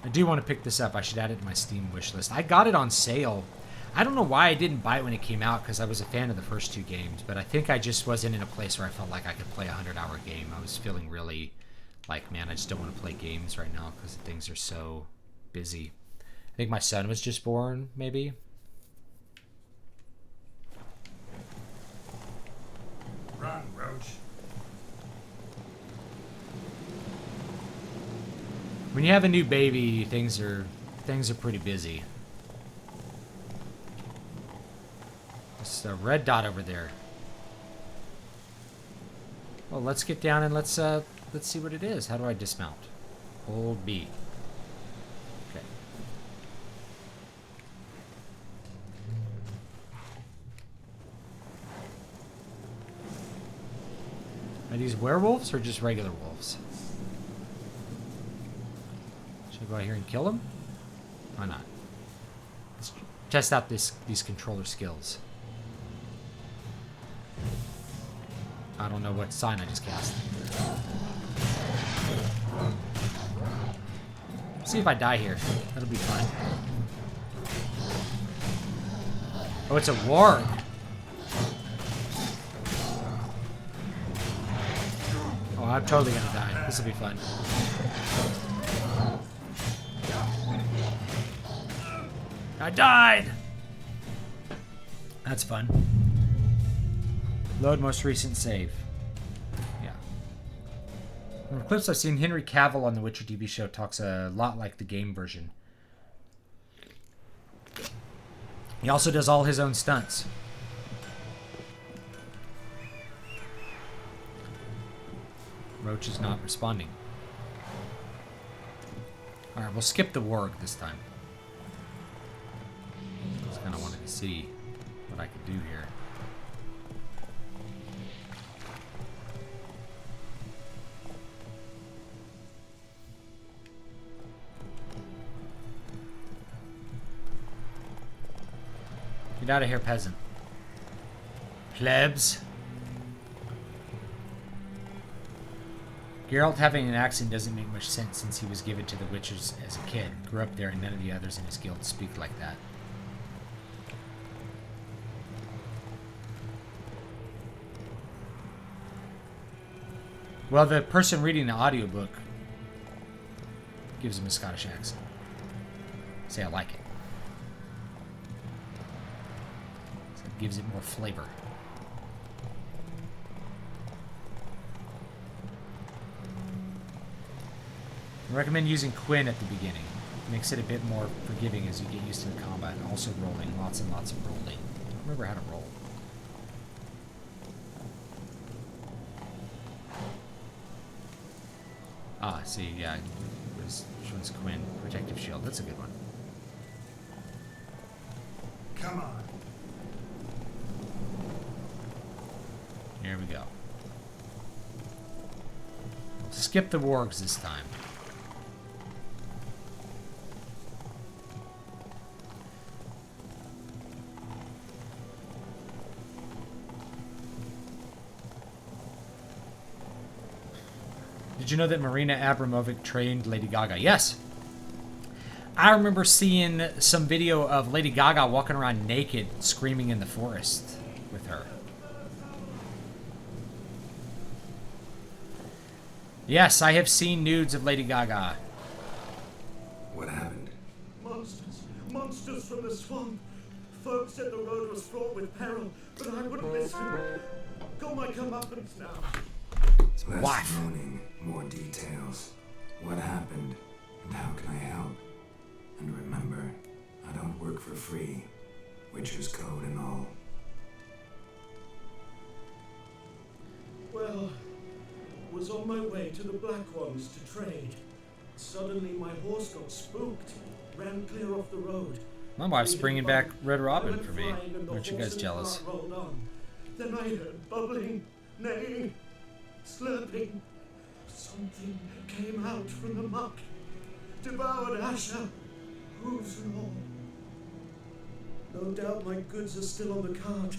I do want to pick this up. I should add it to my Steam wish list. I got it on sale. I don't know why I didn't buy it when it came out, because I was a fan of the first two games, but I think I just wasn't in a place where I felt like I could play a 100-hour game. I was feeling really like, man, I just don't want to play games right now because things are so busy. I think my son was just born, maybe. Run, Roach. When you have a new baby, things are pretty busy. There's a red dot over there. Well, let's get down and let's see what it is. How do I dismount? Hold B. Okay. Are these werewolves or just regular wolves? Should I go out here and kill them? Why not? Let's test out these controller skills. I don't know what sign I just cast. See if I die here. That'll be fun. Oh, it's a warg. Oh, I'm totally gonna die. This will be fun. I died! That's fun. Load most recent save. Yeah. From the clips I've seen, Henry Cavill on the Witcher TV show talks a lot like the game version. He also does all his own stunts. Roach is not responding. Alright, we'll skip the warg this time. Just kind of wanted to see what I could do here. Get out of here, peasant. Plebs. Geralt having an accent doesn't make much sense since he was given to the Witchers as a kid. Grew up there and none of the others in his guild speak like that. Well, the person reading the audiobook gives him a Scottish accent. Say I like it. So it gives it more flavor. I recommend using Quinn at the beginning. Makes it a bit more forgiving as you get used to the combat, and also rolling. Lots and lots of rolling. I don't remember how to roll. Ah, see, yeah. Which one's Quinn? Protective shield. That's a good one. Come on. Here we go. Skip the wargs this time. Did you know that Marina Abramovic trained Lady Gaga? Yes. I remember seeing some video of Lady Gaga walking around naked, screaming in the forest with her. Yes, I have seen nudes of Lady Gaga. What happened? Monsters! Monsters from the swamp! Folks said the road was fraught with peril, but I wouldn't listen. Got my comeuppance now. Less Wife. droning, more details. What happened, and how can I help? And remember, I don't work for free. Witcher's code and all. Well, was on my way to the Black Ones to trade. Suddenly my horse got spooked, ran clear off the road. My wife's bringing back Red Robin for me. Aren't you guys jealous? Rolled on. Then I heard bubbling, neighing, slurping. Something came out from the muck, devoured Asher, hooves and all. No doubt my goods are still on the cart,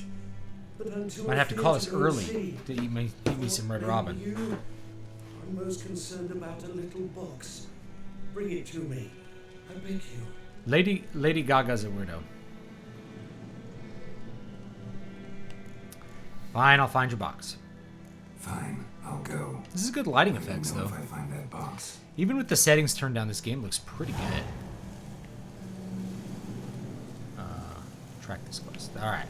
but until Might have to call us go and early see, to eat me some Red maybe Robin. You, I'm most concerned about a little box. Bring it to me, I beg you. Lady Gaga's a weirdo. Fine, I'll find your box. Fine, I'll go. This is good lighting Let me effects, know though. if I find that box. Even with the settings turned down, this game looks pretty good. Track this quest. Alright.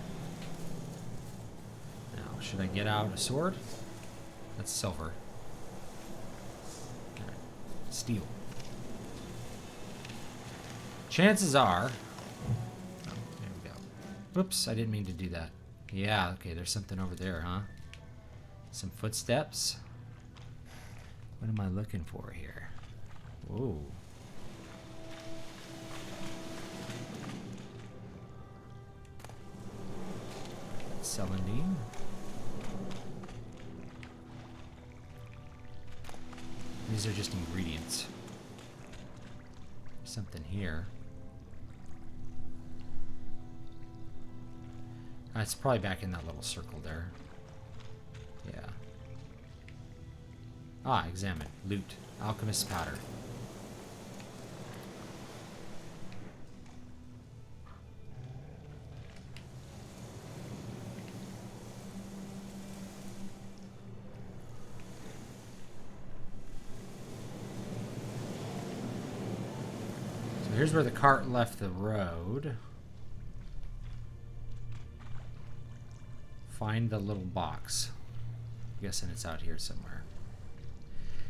Now, should I get out a sword? That's silver. Okay. Steel. Chances are... Oh, there we go. Whoops, I didn't mean to do that. Yeah, okay, there's something over there, huh? Some footsteps. What am I looking for here? Whoa. Celandine. These are just ingredients. Something here. It's probably back in that little circle there. Yeah. Ah, examine. Loot. Alchemist's powder. So here's where the cart left the road. Find the little box. I'm guessing it's out here somewhere.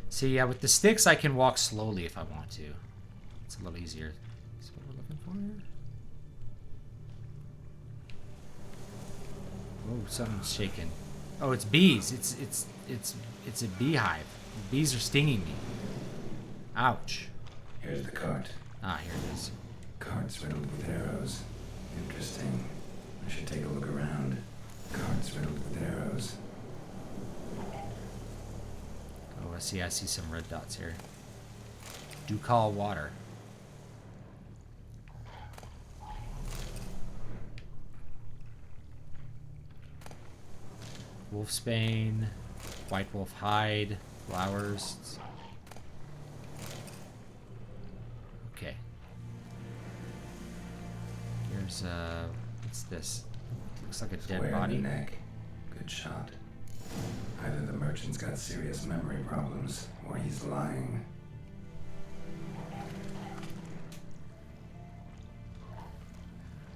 See, yeah, with the sticks, I can walk slowly if I want to. It's a little easier. That's what we're looking for here. Oh, something's shaking. Oh, it's bees. It's a beehive. The bees are stinging me. Ouch. Here's the cart. Ah, here it is. Cart's riddled with arrows. Interesting. I should take a look around. Cart's riddled with arrows. Oh, I see some red dots here. Ducal water. Wolfsbane, white wolf hide, flowers. Okay. Here's what's this? Looks like a dead Square body. in the neck. Good shot. Either the merchant's got serious memory problems, or he's lying.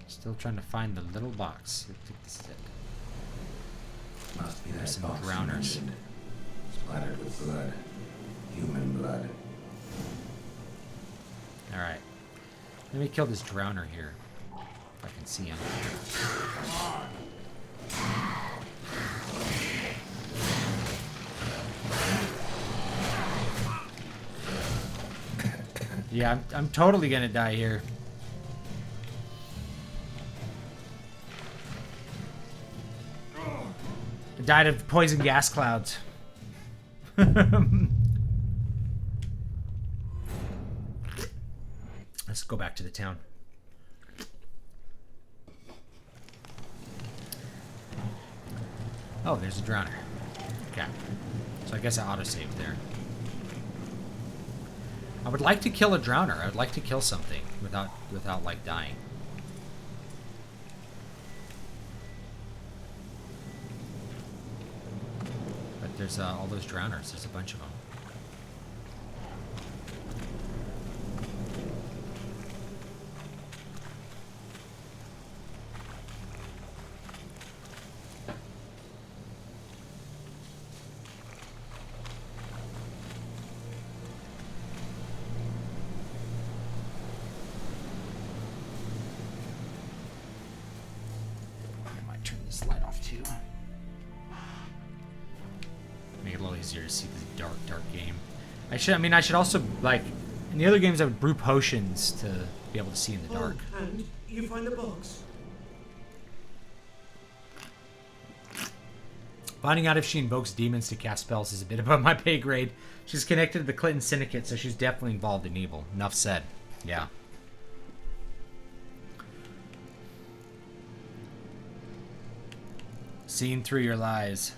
Still trying to find the little box. I think this is it. Must be There's that some box you drowners. mentioned. Splattered with blood. Human blood. Let me kill this drowner here. If I can see him. Yeah, I'm totally gonna die here. I died of poison gas clouds. Let's go back to the town. Oh, there's a drowner. Okay. So I guess I autosaved there. I would like to kill a drowner. I would like to kill something without like dying. But there's all those drowners. There's a bunch of them. Easier to see the dark game. I should also, like, in the other games I would brew potions to be able to see in the dark. And you find the box. Finding out if she invokes demons to cast spells is a bit above my pay grade. She's connected to the Clinton Syndicate, so she's definitely involved in evil. Enough said. Yeah. Seen through your lies.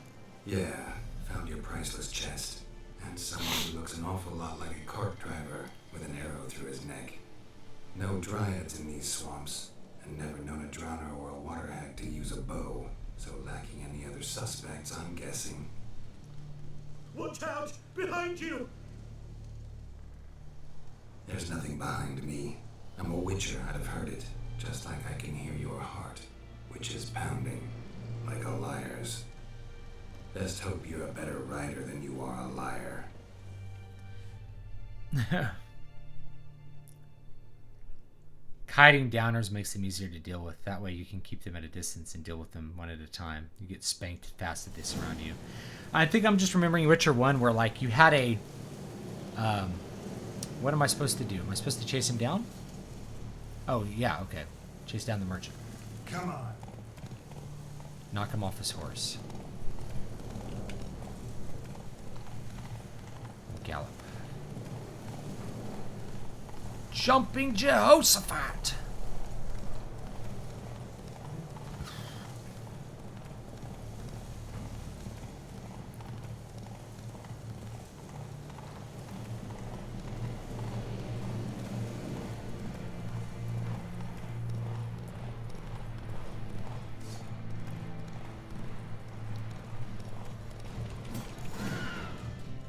Yeah. Found your priceless chest, and someone who looks an awful lot like a cart driver with an arrow through his neck. No dryads in these swamps, and never known a drowner or a water hag to use a bow, so lacking any other suspects, I'm guessing. Watch out! Behind you! There's nothing behind me. I'm a witcher, I'd have heard it, just like I can hear your heart, which is pounding, like a liar's. Best hope you're a better writer than you are a liar. Hiding downers makes them easier to deal with. That way you can keep them at a distance and deal with them one at a time. You get spanked fast if they surround you. I think I'm just remembering Witcher 1 where, like, you had a... what am I supposed to do? Am I supposed to chase him down? Oh, yeah, okay. Chase down the merchant. Come on. Knock him off his horse. Gallop. Jumping Jehoshaphat!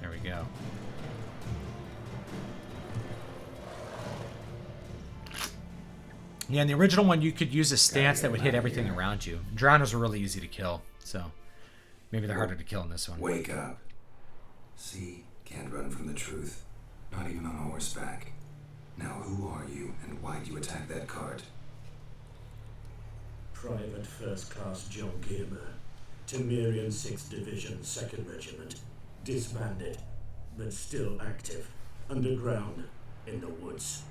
There we go. Yeah, in the original one, you could use a stance that would hit everything around you. Drowners are really easy to kill, so maybe they're harder to kill in this one. Wake up. See, can't run from the truth. Not even on horseback. Now who are you, and why'd you attack that cart? Private First Class John Gilmer, Temerian 6th Division, 2nd Regiment. Disbanded, but still active. Underground, in the woods.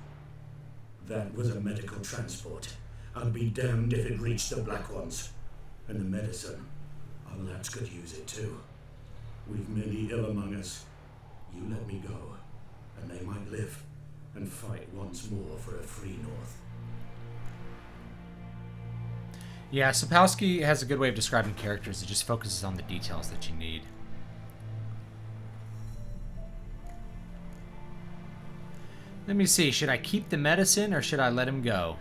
That was a medical transport. I'll be damned if it reached the Black Ones. And the medicine, our lads could use it too. We've many ill among us. You let me go, and they might live and fight once more for a free North. Yeah, Sapkowski has a good way of describing characters. It just focuses on the details that you need. Let me see. Should I keep the medicine or should I let him go?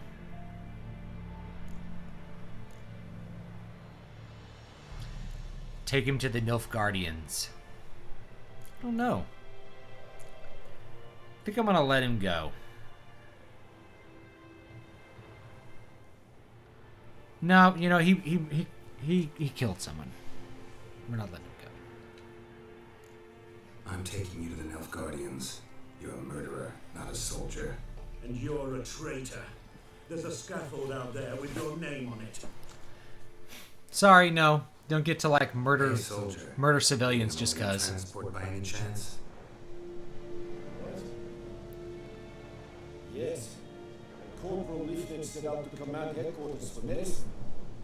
Take him to the Nilfgaardians. I don't know. I think I'm gonna let him go. No, you know, he killed someone. We're not letting him go. I'm taking you to the Nilfgaardians. You're a murderer, not a soldier. And you're a traitor. There's a scaffold out there with your name on it. Sorry, no. Don't get to like murder Hey, soldier. murder civilians just You know cause. transport by any chance? What? Yes. Corporal Lifton set out to command headquarters for medicine.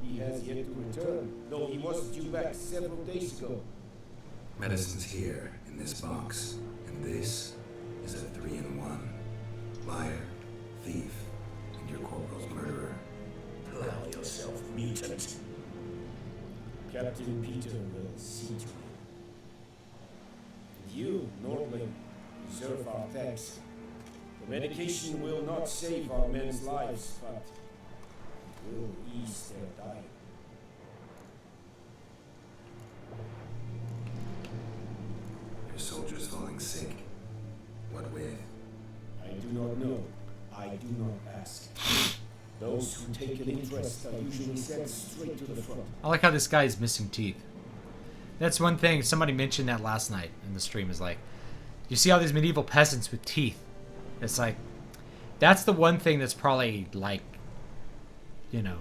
He has yet to return, though he was due back several days ago. Medicine's here, in this box. And this is a 3-in-1. Liar, thief, and your corporal's murderer. Plow yourself, mutant. Captain Peter will see to it. And you, Nordling, deserve our thanks. The medication will not save our men's lives, but will ease their dying. Your soldiers falling sick. What with? I do not know. I do not ask. Those who take an interest are usually sent straight to the front. I like how this guy is missing teeth. That's one thing. Somebody mentioned that last night in the stream. Is like, you see all these medieval peasants with teeth. It's like, that's the one thing that's probably like, you know,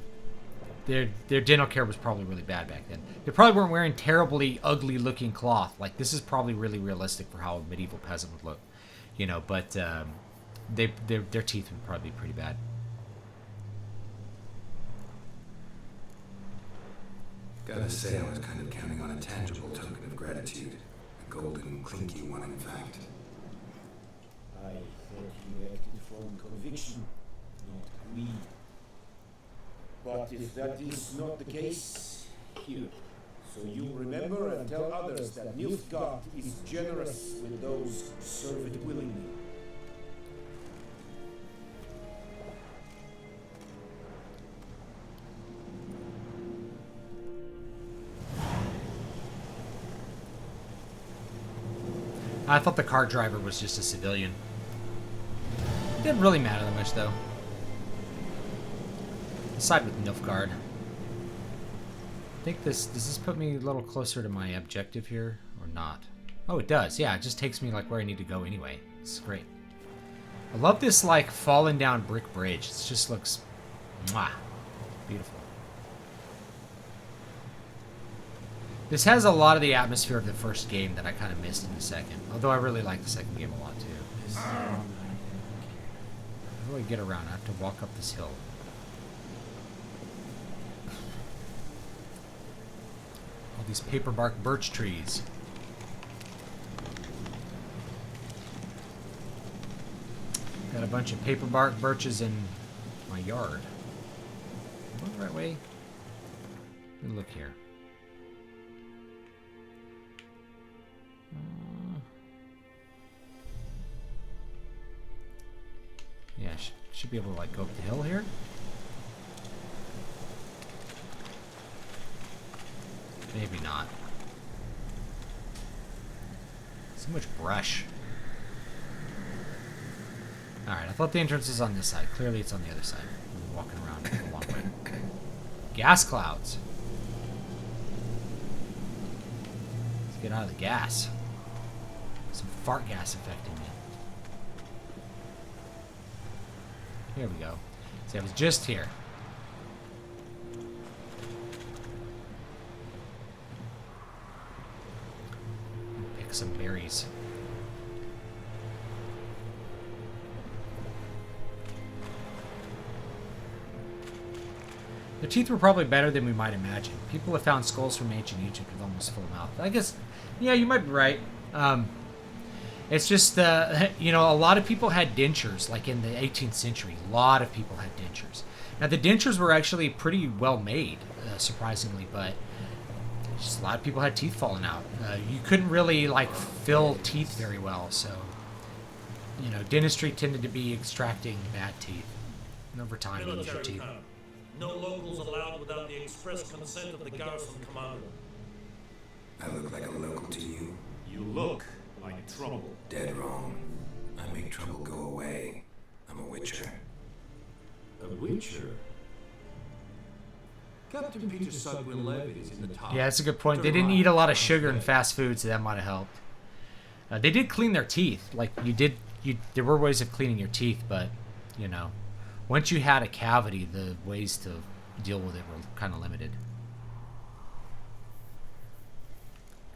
their dental care was probably really bad back then. They probably weren't wearing terribly ugly looking cloth. Like, this is probably really realistic for how a medieval peasant would look, you know. But their teeth would probably be pretty bad. Gotta say, I was kind of counting on a tangible token of gratitude. A golden, clinky one, in fact. I thought you acted from conviction, not greed. But if that is not the case, here. So you remember and tell others that Nilfgaard is generous with those who serve it willingly. I thought the car driver was just a civilian. It didn't really matter that much, though. Side with Nilfgaard. I think does this put me a little closer to my objective here, or not? Oh, it does. Yeah, it just takes me like where I need to go anyway. It's great. I love this like fallen down brick bridge. It just looks, mwah, beautiful. This has a lot of the atmosphere of the first game that I kind of missed in the second. Although I really like the second game a lot too. How do I get around? I have to walk up this hill. All these paperbark birch trees. Got a bunch of paperbark birches in my yard. Am I the right way? Let me look here. Yeah, should be able to like go up the hill here. Maybe not. So much brush. Alright, I thought the entrance was on this side. Clearly it's on the other side. I'm walking around a long way. Gas clouds. Let's get out of the gas. Some fart gas affecting me. Here we go. See, I was just here. Pick some berries. The teeth were probably better than we might imagine. People have found skulls from ancient Egypt with almost full mouth. I guess, yeah, you might be right. It's just, you know, a lot of people had dentures, like in the 18th century. A lot of people had dentures. Now, the dentures were actually pretty well made, surprisingly, but just a lot of people had teeth falling out. You couldn't really, like, fill teeth very well, so, you know, dentistry tended to be extracting bad teeth. And over time, you lose your teeth. Camp. No locals allowed without the express consent of the garrison commander. I look like a local to you? You look like trouble. Dead wrong. I make trouble go away. I'm a witcher. A witcher? Captain Peter Sugwin Levy is in the top. Yeah, that's a good point. They didn't eat a lot of sugar and fast food, so that might have helped. They did clean their teeth. Like, there were ways of cleaning your teeth, but you know, once you had a cavity, the ways to deal with it were kind of limited.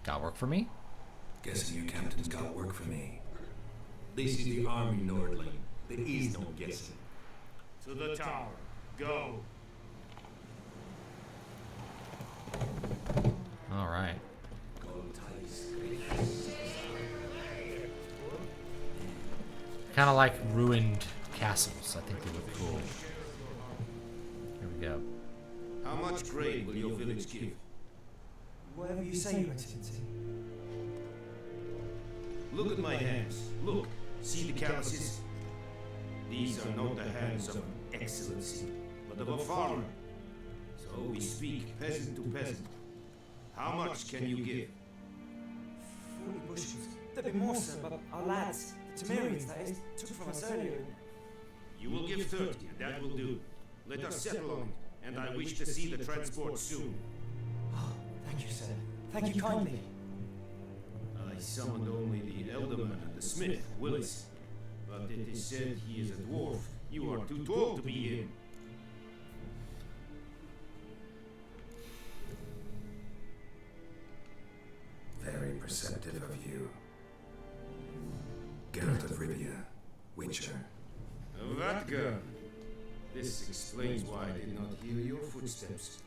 Got work for me? Guessing you captain's got work for me. This is the Army Nordling. There is no guessing. To the tower. Go. All right. Kind of like ruined castles. I think they look cool. Here we go. How much grain will your village give? Whatever you say, Your Excellency. Look at my hands. Look. See the calluses? These are not the hands of an excellency, but of a farmer. So we speak peasant to peasant. How much can you give? 40 bushels. There'd be more, sir, but our lads, the Temerians, that is, took from us earlier. You will give 30, and that will do. Let us settle on it, and I wish to see the transport soon. Oh, thank you, sir. Thank you kindly. I summoned only the Elderman and the smith, Willis. But it is said he is a dwarf. You are too tall to be him. Very perceptive of you. Geralt of Rivia, Witcher. That gun. This explains why I did not hear your footsteps.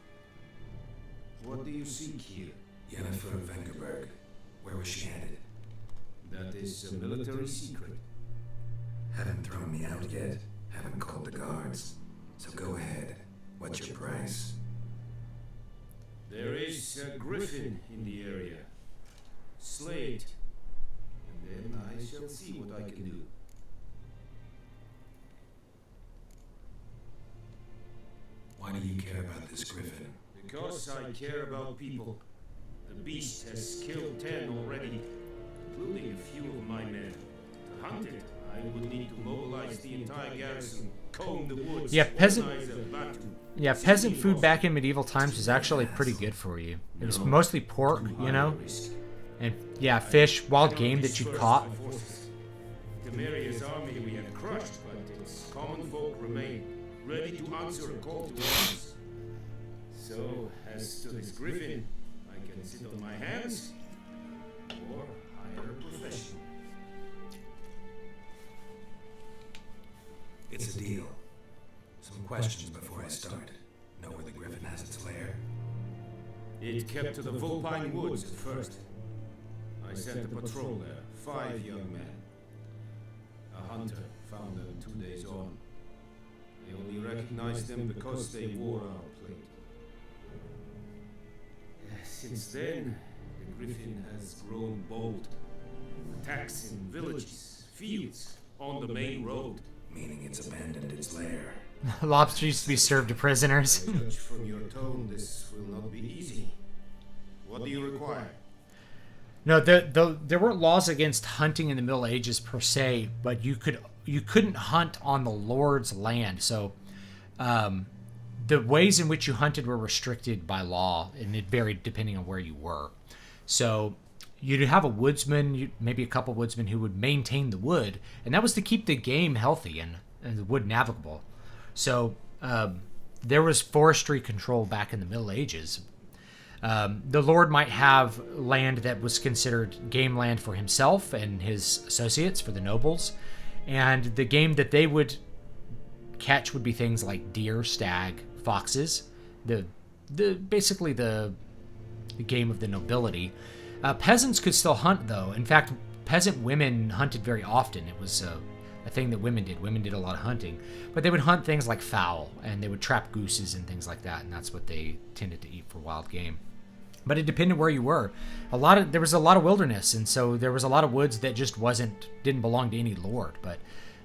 What do you seek here? Yennefer of Vengerberg. Where was she headed? That is a military secret. Haven't thrown me out yet. Haven't called the guards. So go ahead. What's your price? There is a griffin in the area. Slay it. And then I shall see what I can do. Why do you care about this griffin? Because I care about people. The beast has killed 10 already, including a few of my men. To hunt it, I would need to mobilize the entire garrison, comb the woods, Yeah, peasant. organize a battle. Yeah, peasant food back in medieval times was actually pretty good for you. It was mostly pork, you know, and yeah, fish, wild game that you caught. Temeria's army we had crushed, but its common folk remain, ready to answer a call to arms. So, as to this griffin, I can sit on my hands, or hire a professional. It's a deal. Some questions before I start. Know where the griffin has its lair? It kept to the Vulpine Woods at first. I sent a patrol there, 5 young men. A hunter found them 2 days on. I only recognized them because they wore our plate. Since then, the griffin has grown bold. Attacks in villages, fields, on the main road. Meaning it's abandoned its lair. Lobster used to be served to prisoners. I judge from your tone this will not be easy. What do you require? No, there weren't laws against hunting in the Middle Ages per se, but you couldn't hunt on the Lord's land. So the ways in which you hunted were restricted by law, and it varied depending on where you were. So you'd have a woodsman, maybe a couple woodsmen who would maintain the wood, and that was to keep the game healthy and the wood navigable. So there was forestry control back in the Middle Ages. The Lord might have land that was considered game land for himself and his associates, for the nobles, and the game that they would catch would be things like deer, stag, foxes, basically the game of the nobility. Peasants could still hunt, though. In fact, peasant women hunted very often. It was a thing that women did. Women did a lot of hunting, but they would hunt things like fowl, and they would trap gooses and things like that, and that's what they tended to eat for wild game. But it depended where you were. There was a lot of wilderness, and so there was a lot of woods that just didn't belong to any lord. But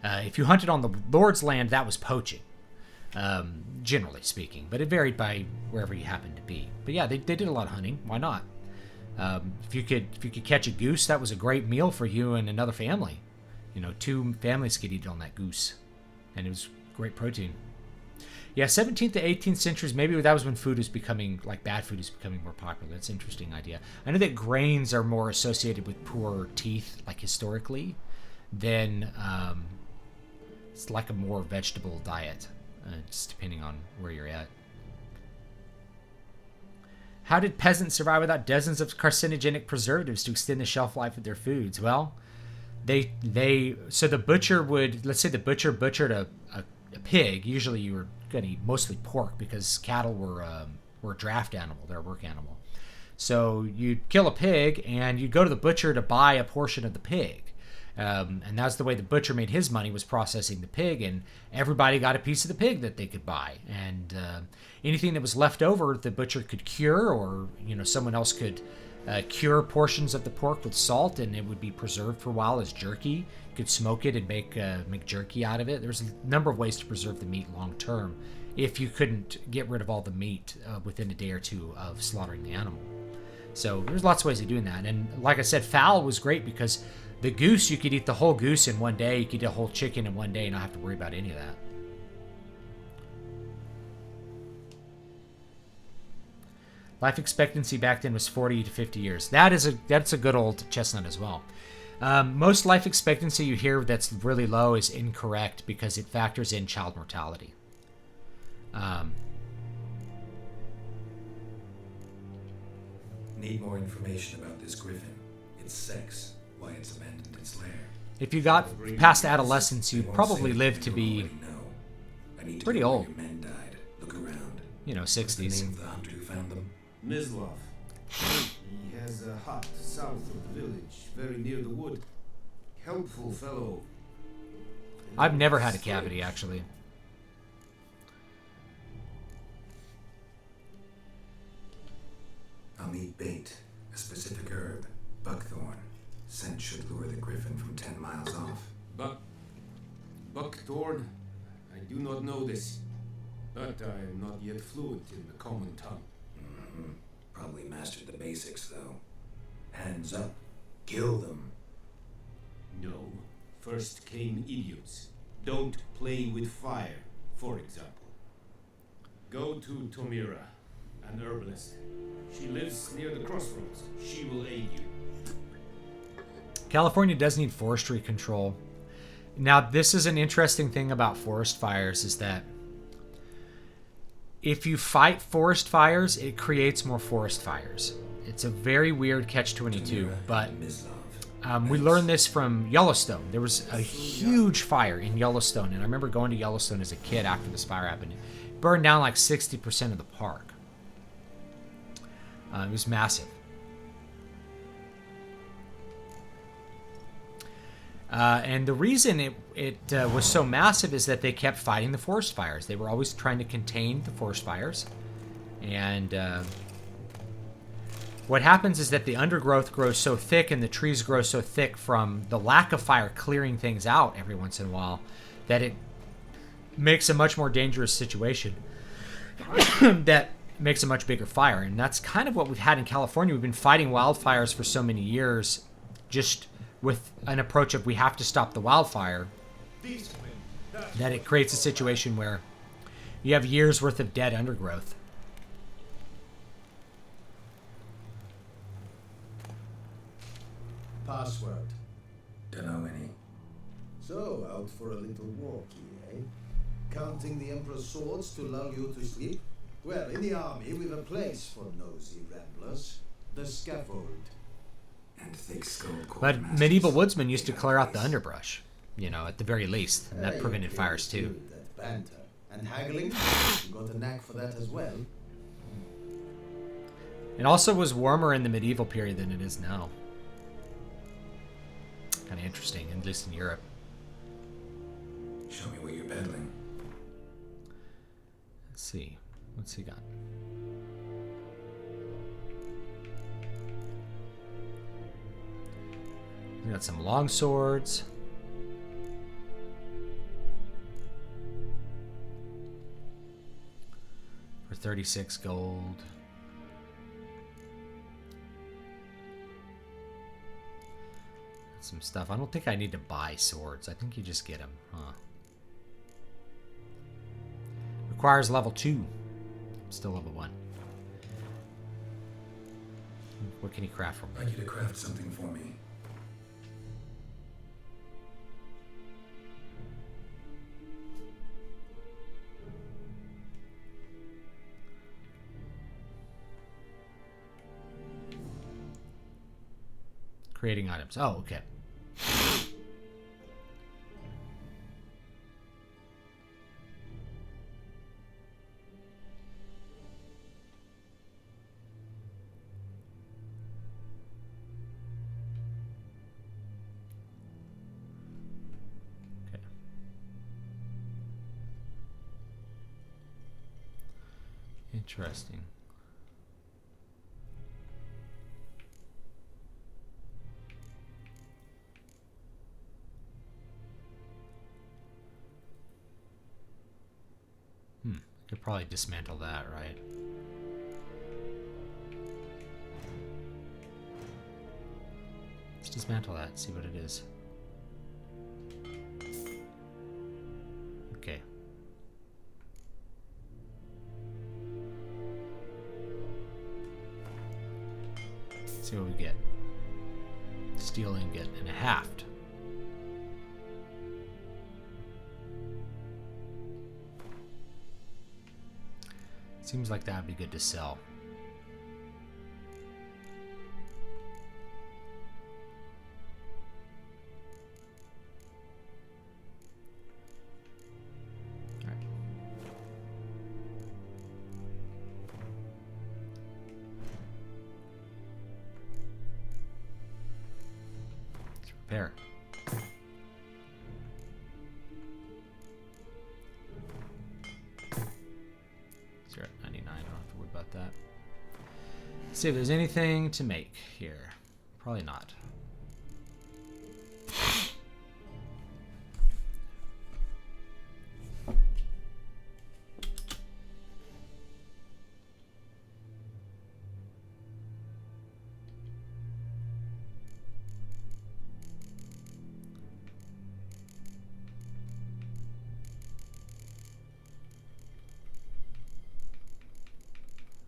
if you hunted on the lord's land, that was poaching, generally speaking. But it varied by wherever you happened to be. But yeah, they did a lot of hunting. Why not? If you could catch a goose, that was a great meal for you and another family. 2 families could eat on that goose, and it was great protein. Yeah, 17th to 18th centuries, maybe that was when food is becoming, like bad food is becoming more popular. That's an interesting idea. I know that grains are more associated with poor teeth, like historically, than It's like a more vegetable diet, just depending on where you're at. How did peasants survive without dozens of carcinogenic preservatives to extend the shelf life of their foods? Well, so the butcher would, let's say the butcher butchered a pig. Usually you were going to eat mostly pork because cattle were a draft animal, they're a work animal. So you'd kill a pig and you'd go to the butcher to buy a portion of the pig. And that's the way the butcher made his money, was processing the pig, and everybody got a piece of the pig that they could buy. And anything that was left over, the butcher could cure, or someone else could cure portions of the pork with salt, and it would be preserved for a while as jerky. You could smoke it and make jerky out of it. There's a number of ways to preserve the meat long term if you couldn't get rid of all the meat within a day or two of slaughtering the animal. So there's lots of ways of doing that. And like I said, fowl was great because the goose, you could eat the whole goose in one day. You could eat a whole chicken in one day and not have to worry about any of that. Life expectancy back then was 40 to 50 years. That's a good old chestnut as well. Most life expectancy you hear that's really low is incorrect because it factors in child mortality. Need more information about this griffin, its sex, why it's abandoned its lair. If you got past adolescence, you'd probably live to be pretty old. Your men died. Look around. 60s. What's the name of the hunter who found them? Mislov. He has a hut south of the village, very near the wood. Helpful fellow. I've never had a cavity, actually. I'll need bait, a specific herb, buckthorn. Scent should lure the griffin from 10 miles off. Buckthorn? I do not know this, but I am not yet fluent in the common tongue. Mm-hmm. Probably mastered the basics, though. Hands up. Kill them. No. First came idioms. Don't play with fire, for example. Go to Tomira, an herbalist. She lives near the crossroads. She will aid you. California does need forestry control. Now, this is an interesting thing about forest fires, is that if you fight forest fires, it creates more forest fires. It's a very weird catch-22, but we learned this from Yellowstone. There was a huge fire in Yellowstone, and I remember going to Yellowstone as a kid after this fire happened. It burned down like 60% of the park. It was massive. And the reason it was so massive is that they kept fighting the forest fires. They were always trying to contain the forest fires. And what happens is that the undergrowth grows so thick and the trees grow so thick from the lack of fire clearing things out every once in a while that it makes a much more dangerous situation. That makes a much bigger fire. And that's kind of what we've had in California. We've been fighting wildfires for so many years, just with an approach of we have to stop the wildfire, that it creates a situation where you have years worth of dead undergrowth. Password. Dunno any. So, out for a little walkie, eh? Counting the Emperor's swords to lull you to sleep? Well, in the army, we've a place for nosy ramblers. The scaffold. And thick-skulled But quartermasters. medieval woodsmen used to clear out the underbrush, at the very least, and that prevented fires too. That banter. And haggling? You got a knack for that as well. It also was warmer in the medieval period than it is now. Kind of interesting, at least in Europe. Show me what you're peddling. Let's see. What's he got? We got some long swords. For 36 gold. Some stuff. I don't think I need to buy swords. I think you just get them, huh? Requires level 2. I'm still level 1. What can you craft for me? I'd like you to craft something for me. Creating items. Oh, okay. Interesting. Could probably dismantle that, right? Let's dismantle that, see what it is. Okay. See what we get. Steel ingot and a haft. Seems like that would be good to sell. All right. Let's repair. That. Let's see if there's anything to make here. Probably not.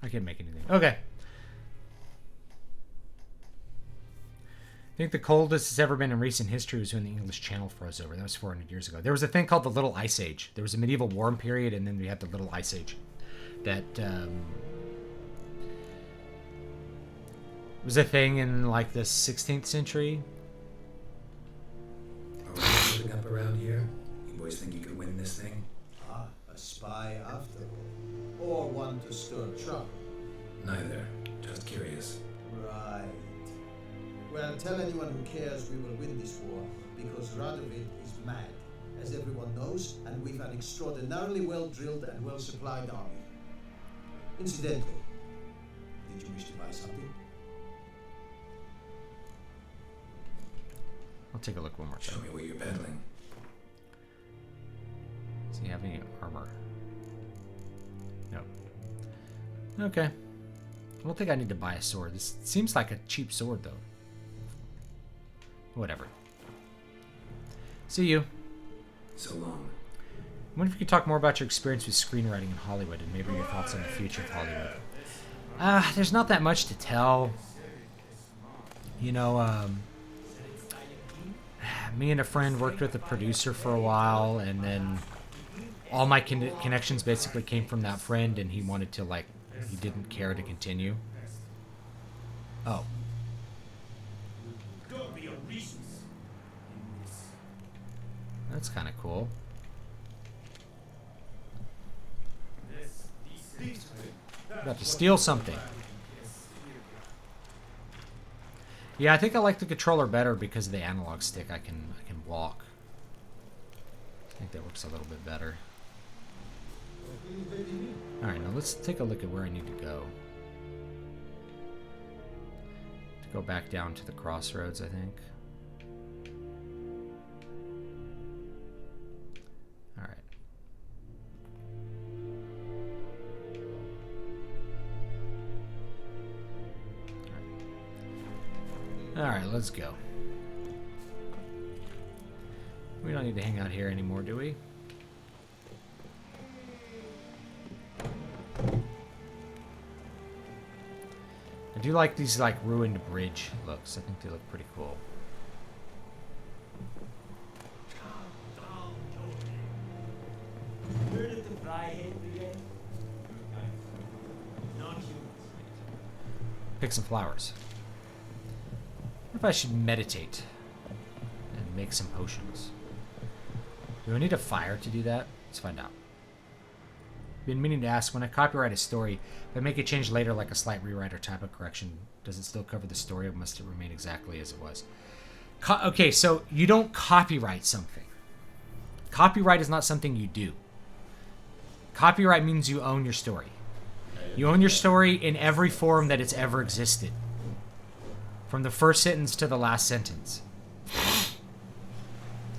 I can't make anything. Okay. I think the coldest it's ever been in recent history was when the English Channel froze over. That was 400 years ago. There was a thing called the Little Ice Age. There was a medieval warm period, and then we had the Little Ice Age. That was a thing in like the 16th century. Are we putting up around here? You boys think you could win this thing? Ah, a spy after all. Or one to stir trouble. Neither. Just curious. Right. Well, tell anyone who cares we will win this war, because Radovid is mad, as everyone knows, and we've an extraordinarily well-drilled and well-supplied army. Incidentally, did you wish to buy something? I'll take a look one more time. Show me what you're peddling. Does he have any armor? No. Okay. I don't think I need to buy a sword. This seems like a cheap sword, though. Whatever. See you. So long. I wonder if you could talk more about your experience with screenwriting in Hollywood and maybe your thoughts on the future of Hollywood. There's not that much to tell. You know, me and a friend worked with a producer for a while, and then all my connections basically came from that friend, and he wanted to, like, he didn't care to continue. Oh. That's kind of cool. About to steal something. Yeah, I think I like the controller better because of the analog stick. I can walk. I think that works a little bit better. All right, now let's take a look at where I need to go. To go back down to the crossroads, I think. All right. All right, let's go. We don't need to hang out here anymore, do we? I do like these, like, ruined bridge looks. I think they look pretty cool. Where did the fly hit begin? Non-humans. Pick some flowers. If I should meditate and make some potions. Do I need a fire to do that? Let's find out. Been meaning to ask, when I copyright a story, if I make a change later, like a slight rewrite or typo correction, does it still cover the story, or must it remain exactly as it was? Okay, so you don't copyright something. Copyright is not something you do. Copyright means you own your story. You own your story in every form that it's ever existed. From the first sentence to the last sentence.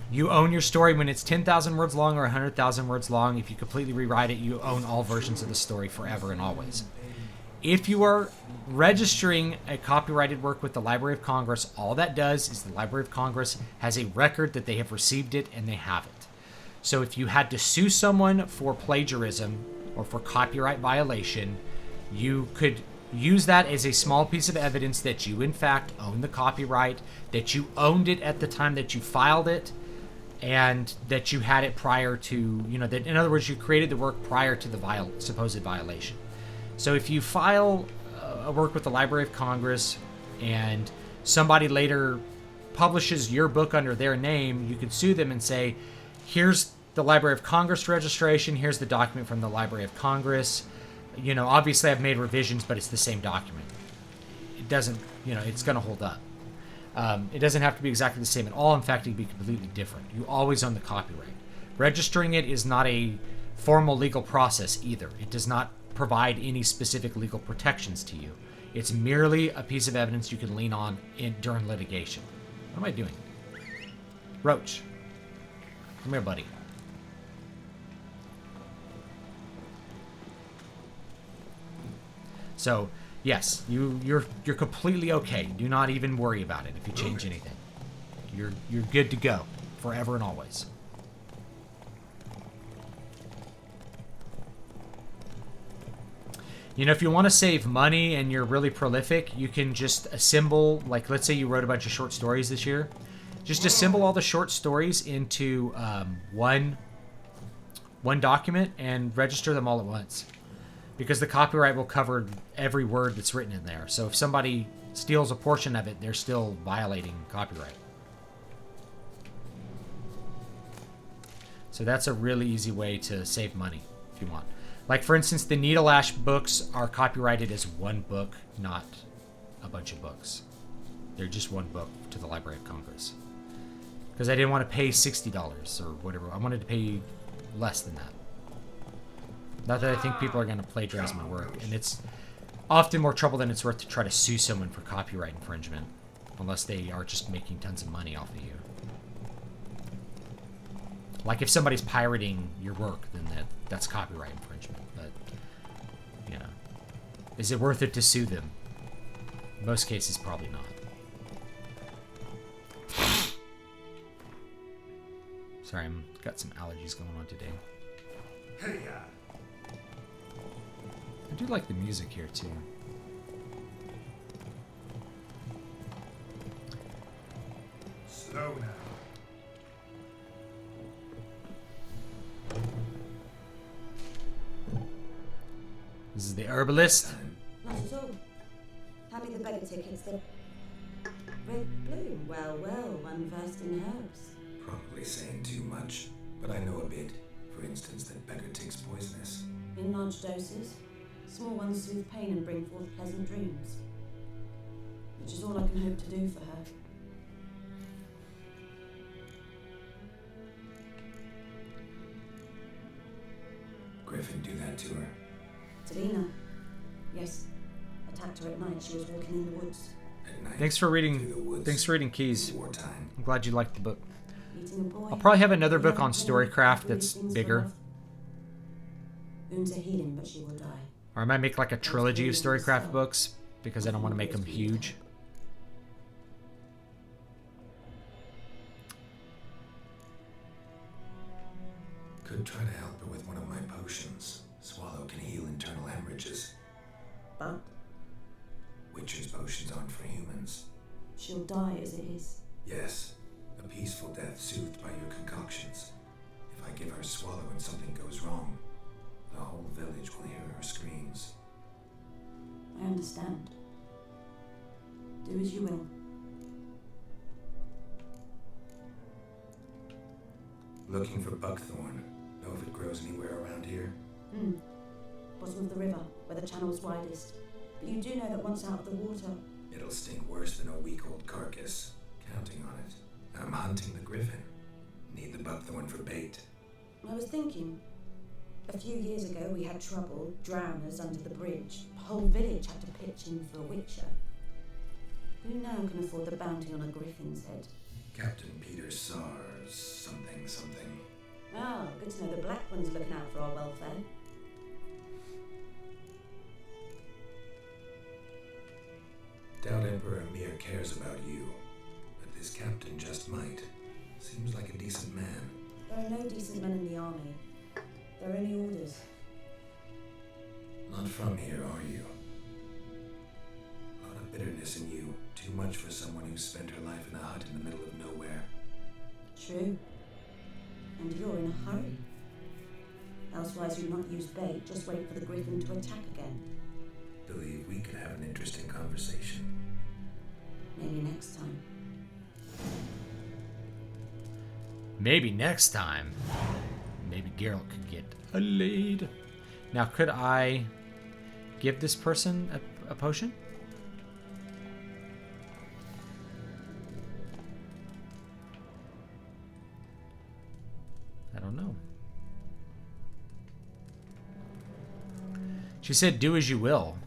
You own your story when it's 10,000 words long or 100,000 words long. If you completely rewrite it, you own all versions of the story forever and always. If you are registering a copyrighted work with the Library of Congress, all that does is the Library of Congress has a record that they have received it and they have it. So if you had to sue someone for plagiarism or for copyright violation, you could use that as a small piece of evidence that you in fact own the copyright, that you owned it at the time that you filed it, and that you had it prior to, that in other words, you created the work prior to the supposed violation. So if you file a work with the Library of Congress and somebody later publishes your book under their name, you could sue them and say, here's the Library of Congress registration, here's the document from the Library of Congress. Obviously I've made revisions, but it's the same document. It doesn't, it's going to hold up. It doesn't have to be exactly the same at all. In fact, it can be completely different. You always own the copyright. Registering it is not a formal legal process either. It does not provide any specific legal protections to you. It's merely a piece of evidence you can lean on during litigation. What am I doing? Roach. Come here, buddy. So, yes, you're completely okay. Do not even worry about it if you change anything. You're good to go forever and always. If you want to save money and you're really prolific, you can just assemble, like let's say you wrote a bunch of short stories this year. Just assemble all the short stories into one document and register them all at once. Because the copyright will cover every word that's written in there. So if somebody steals a portion of it, they're still violating copyright. So that's a really easy way to save money if you want. Like, for instance, the Needle Ash books are copyrighted as one book, not a bunch of books. They're just one book to the Library of Congress. Because I didn't want to pay $60 or whatever. I wanted to pay less than that. Not that I think people are going to plagiarize my work. And it's often more trouble than it's worth to try to sue someone for copyright infringement. Unless they are just making tons of money off of you. Like if somebody's pirating your work, then that's copyright infringement. But, is it worth it to sue them? In most cases, probably not. Sorry, I've got some allergies going on today. Hey, I do like the music here, too. slow now. This is the herbalist. Not at all. Hand me the beggar tickets. Red bloom. Well, one versed in herbs. Probably saying too much, but I know a bit. For instance, that beggar tick's poisonous. In large doses. Small ones soothe pain and bring forth pleasant dreams. Which is all I can hope to do for her. Griffin do that to her. Talina. Yes. Attacked her at night. She was walking in the woods. At night. Thanks for reading. Through the woods. Thanks for reading Keys. Wartime. I'm glad you liked the book. Eating a boy. I'll probably have another book on Storycraft that's bigger. Wounds are healing, but she will die. Or I might make like a trilogy of Storycraft books because I don't want to make them huge. Could try to help her with one of my potions. Swallow can heal internal hemorrhages. But Witcher's potions aren't for humans. she'll die as it is. Yes, a peaceful death soothed by your concoctions. If I give her Swallow and something goes wrong, the whole village will hear her screams. I understand. Do as you will. looking for buckthorn. Know if it grows anywhere around here? Bottom of the river, where the channel's widest. But you do know that once out of the water... It'll stink worse than a week-old carcass. Counting on it. I'm hunting the griffin. Need the buckthorn for bait. I was thinking, a few years ago we had trouble, drowners under the bridge. The whole village had to pitch in for a witcher. Who now can afford the bounty on a griffin's head? Captain Peter Sars, something. Ah, good to know the Black One's looking out for our welfare. Doubt Emperor Amir cares about you, but this captain just might. Seems like a decent man. There are no decent men in the army. There are only orders. Not from here, are you? A lot of bitterness in you. Too much for someone who spent her life in a hut in the middle of nowhere. True. And you're in a hurry. Elsewise you'd not use bait, just wait for the griffin to attack again. Believe we could have an interesting conversation. Maybe next time. Maybe next time. Maybe Geralt could get a lead. Now, could I give this person a potion? I don't know. She said, do as you will.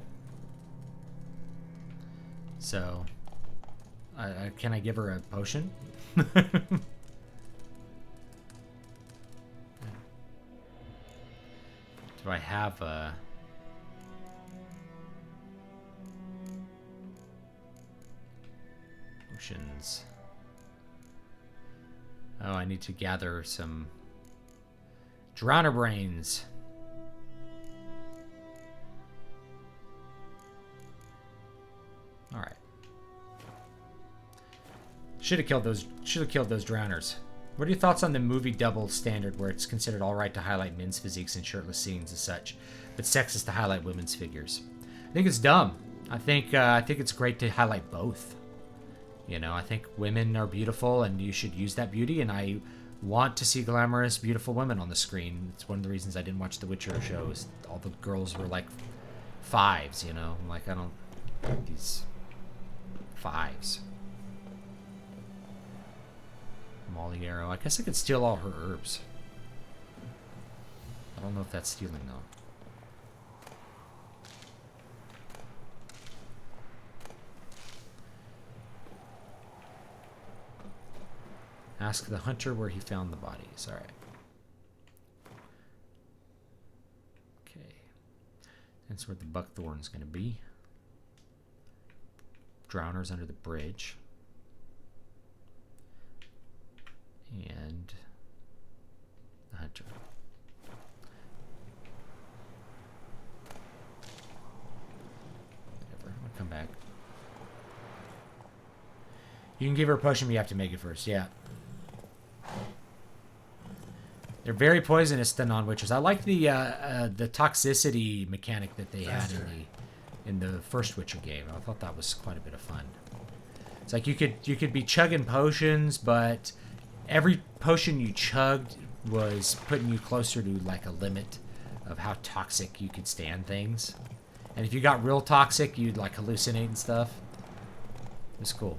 So, can I give her a potion? Do I have a... potions? Oh, I need to gather some Drowner brains. All right. Should have killed those drowners. What are your thoughts on the movie double standard, where it's considered all right to highlight men's physiques and shirtless scenes as such, but sexist to highlight women's figures? I think it's dumb. I think it's great to highlight both. You know, I think women are beautiful, and you should use that beauty. And I want to see glamorous, beautiful women on the screen. It's one of the reasons I didn't watch the Witcher shows. All the girls were like fives. You know, I'm like, I don't like these fives. Molly Arrow. I guess I could steal all her herbs. I don't know if that's stealing though. Ask the hunter where he found the bodies. All right. Okay. That's where the buckthorn's going to be. Drowners under the bridge. And the hunter. Whatever. I'll come back. You can give her a potion, but you have to make it first. Yeah. They're very poisonous, the non-witchers. I like the toxicity mechanic that they had in the first Witcher game. I thought that was quite a bit of fun. It's like you could be chugging potions, but every potion you chugged was putting you closer to like a limit of how toxic you could stand things. And if you got real toxic, you'd like hallucinate and stuff. It was cool.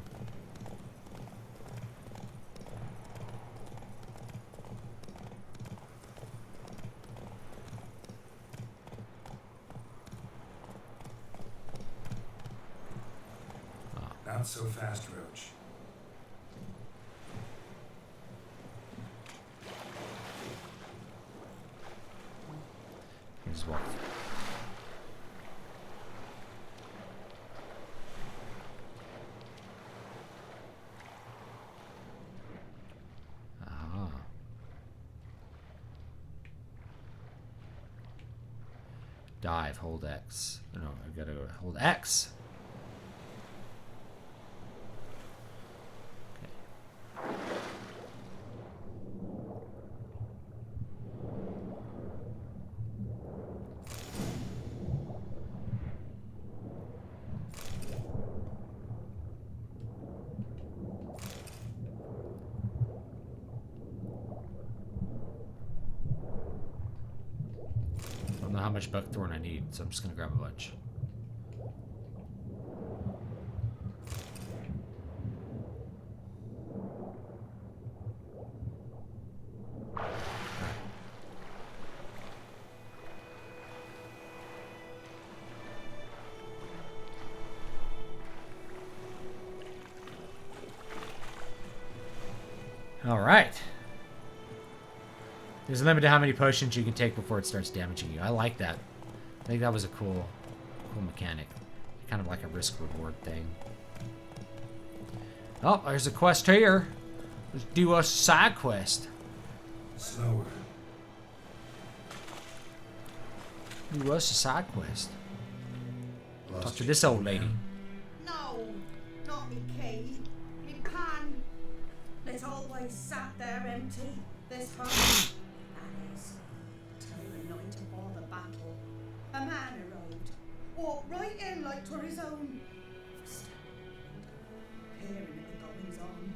Not so fast, Roach. Here's what. Dive, hold X. No, I gotta go hold X. how much buckthorn I need, so I'm just gonna grab a bunch. All right. There's a limit to how many potions you can take before it starts damaging you. I like that. I think that was a cool mechanic. Kind of like a risk-reward thing. Oh, there's a quest here. Let's do a side quest. Slower. Do us a side quest. Lost Talk to your this old key, lady. ma'am? No, not me key. Me pan. It's always sat there empty. This home. That is, till the night of all the battle. A man arrived. Walked right in like 'twere his own. Peering at the goings on.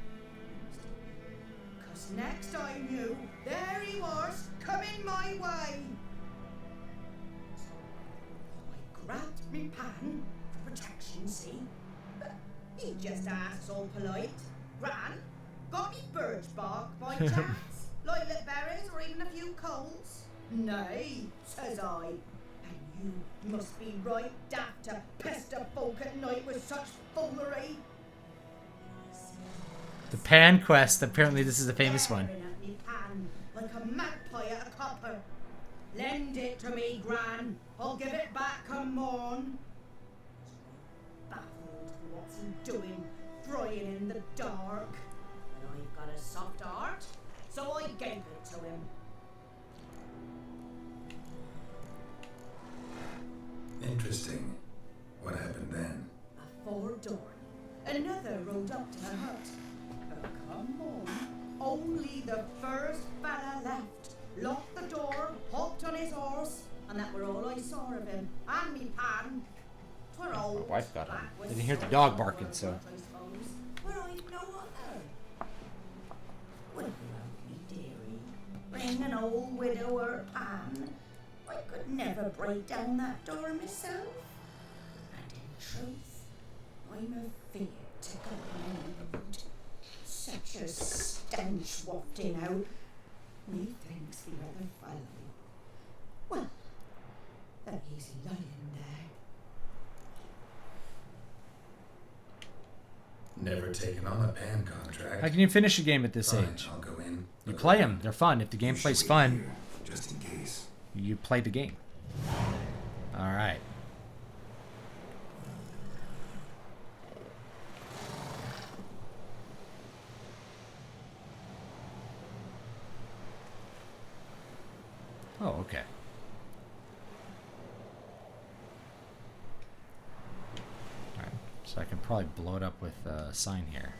'Cause next I knew, there he was, coming my way. So I grabbed me pan for protection, see? But he just asked all polite. Gran, got me birch bark by chance? Lilac berries or even a few coals? Nay, says I. And you must be right daft to pester folk at night with such foolery. The Pan quest. Apparently this is a famous one. Staring at me pan like a magpie at a copper. Lend it to me, Gran. I'll give it back come morn. Baffled, what's he doing? Frying in the dark. And I've got a soft heart, so I gave it to him. Interesting. What happened then? Afore dawn, another rode up to the hut. But come on, only the first fella left. Locked the door, hopped on his horse, and that were all I saw of him. And me pan. 'Twere old. My wife got him. black with Didn't hear the salt dog barking, so. I suppose. Where I've no other. Well, me dearie, being an old widower pan, I could never break down that door myself. And in truth, I'm afeard to go on the road. Such a stench wafting out. Methinks the other fellow. Well, that he's lying there. Never taken on a pan contract. How can you finish a game at this Fine, age? I'll go in. You but play them. They're fun. If the you should gameplay's wait fun, here, just in case. you play the game. All right. Oh, okay. All right. So I can probably blow it up with a sign here.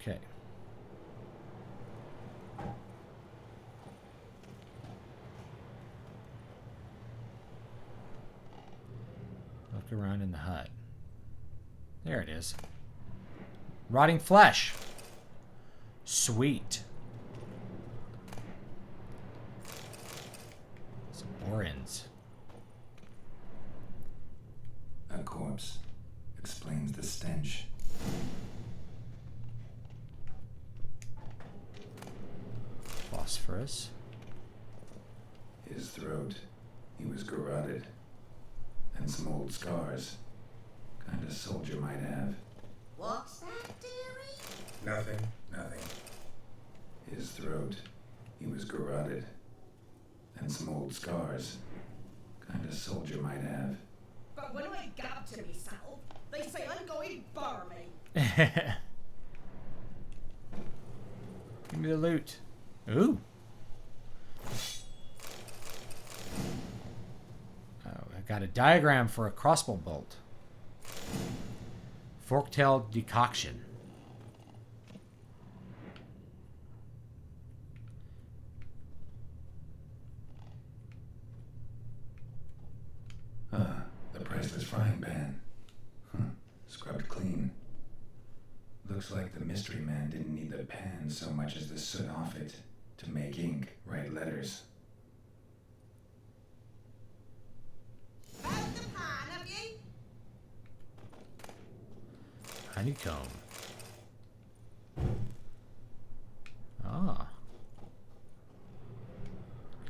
Okay. Look around in the hut. There it is. Rotting flesh. Sweet. Some more ends. A corpse explains the stench. Phosphorus. His throat. He was garroted. And some old scars. Kind of soldier might have. What's that, dearie? Nothing. His throat. He was garroted. And some old scars. Kind of soldier might have. But when I gab to myself, they say I'm going barmy. Give me the loot. Ooh. Oh, I got a diagram for a crossbow bolt. Fork-tailed decoction. The priceless frying pan. Scrubbed clean. Looks like the mystery man didn't need the pan so much as the soot off it to make ink, write letters. Found the pan, have you? Honeycomb. Ah.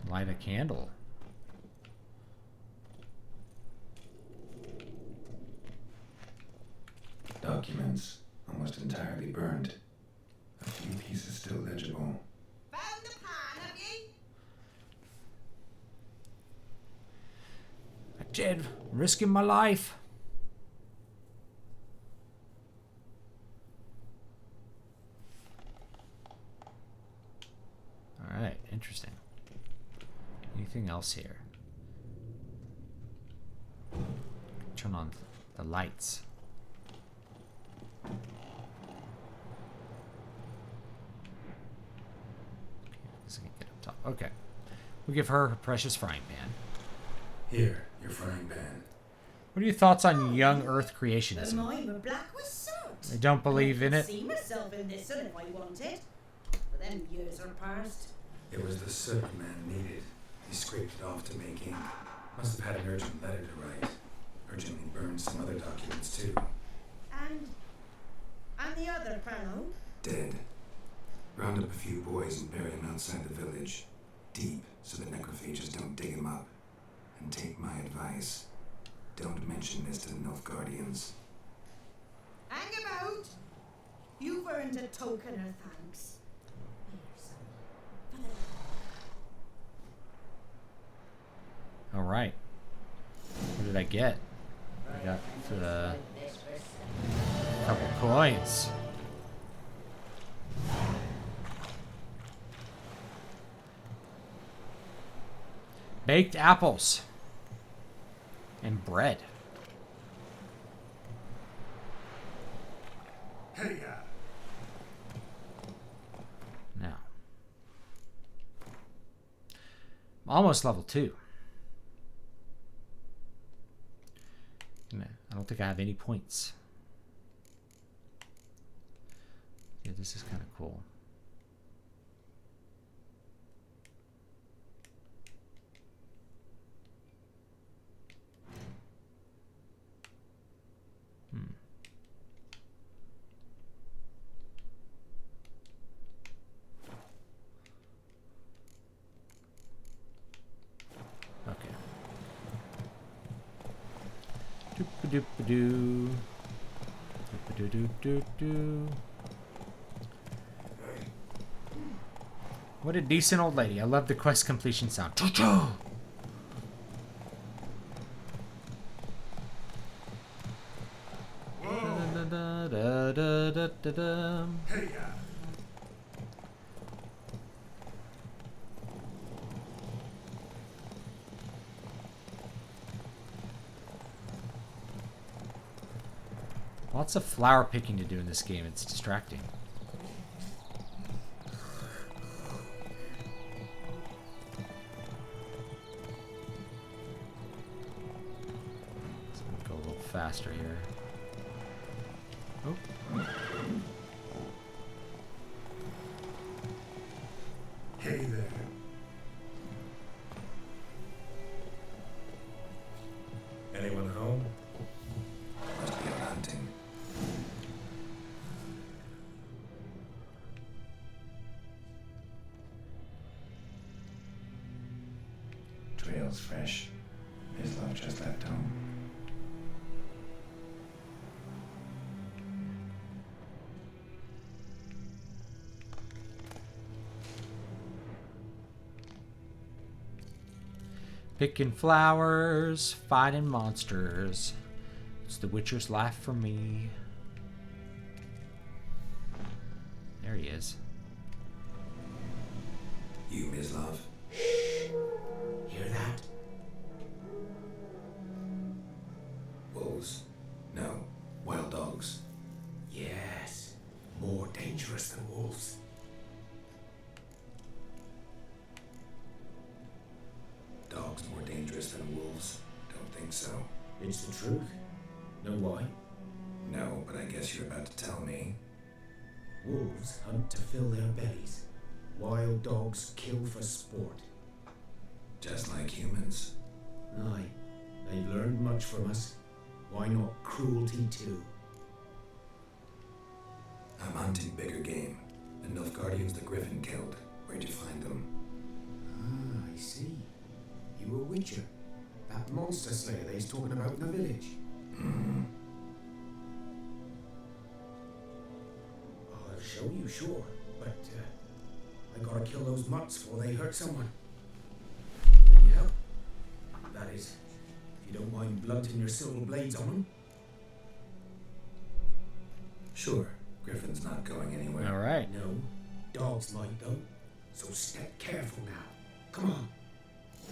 Light a candle. Documents, almost entirely burned. A few pieces still legible. Found the pan, have you? Jed, I'm risking my life. Alright, interesting. Anything else here? Turn on the lights. Get up top. Okay. We'll give her her precious frying pan. Here, your frying pan. What are your thoughts on young Earth creationism? Mine were black with soot. I don't believe in I it. could see myself in this one if I wanted. But them years are past. It was the soot the man needed. He scraped it off to make ink. Must have had an urgent letter to write. Urgently burned some other documents too. And the other fellow? Dead. Round up a few boys and bury him outside the village. Deep, so the necrophages don't dig him up. And take my advice. Don't mention this to the Nilfgaardians. Hang about! You've earned a token of thanks. Here, son. All right. What did I get? I got a couple coins. Baked apples and bread. Hey, Now, I'm almost level 2. I don't think I have any points. Yeah, this is kind of cool. Okay. Doop-a-doop-a-doo. Doop-a-doo-doo-doo-doo. What a decent old lady. I love the quest completion sound. Choo-choo! Da-da-da-da-da-da-da-da. hey, Lots of flower picking to do in this game. It's distracting. Let's go a little faster here. Oh. hey there. Anyone home? Must be out hunting. Trail's fresh. His love just left home. Picking flowers, fighting monsters. It's the Witcher's life for me. There he is. You, Mislav. Hear that? Wolves? No. Wild dogs. Yes. More dangerous than wolves. Dogs more dangerous than wolves? Don't think so. It's the truth. Know why? No, but I guess you're about to tell me. Wolves hunt to fill their bellies. Wild dogs kill for sport. Just like humans. Aye, they've learned much from us. Why not cruelty too? I'm hunting bigger game. The Nilfgaardians the Griffin killed. Where'd you find them? Ah, I see. You a witcher. That monster slayer they's talking about in the village. Hmm. I'll show you, sure. But, I gotta kill those mutts before they hurt someone. Will you help? That is, if you don't mind blunting your silver blades on them. Sure. Griffin's not going anywhere. All right. No, dogs might though. So step careful now. Come on.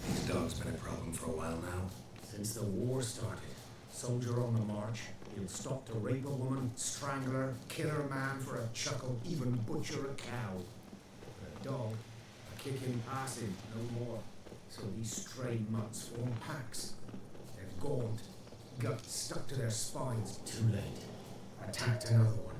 These dogs been a problem for a while now. Since the war started, soldier on the march, he'll stop to rape a woman, strangle her, kill her man for a chuckle, even butcher a cow. But a dog, a kick him, pass him, no more. So these stray mutts form packs. They're gaunt, guts stuck to their spines. Too late. Attacked another one.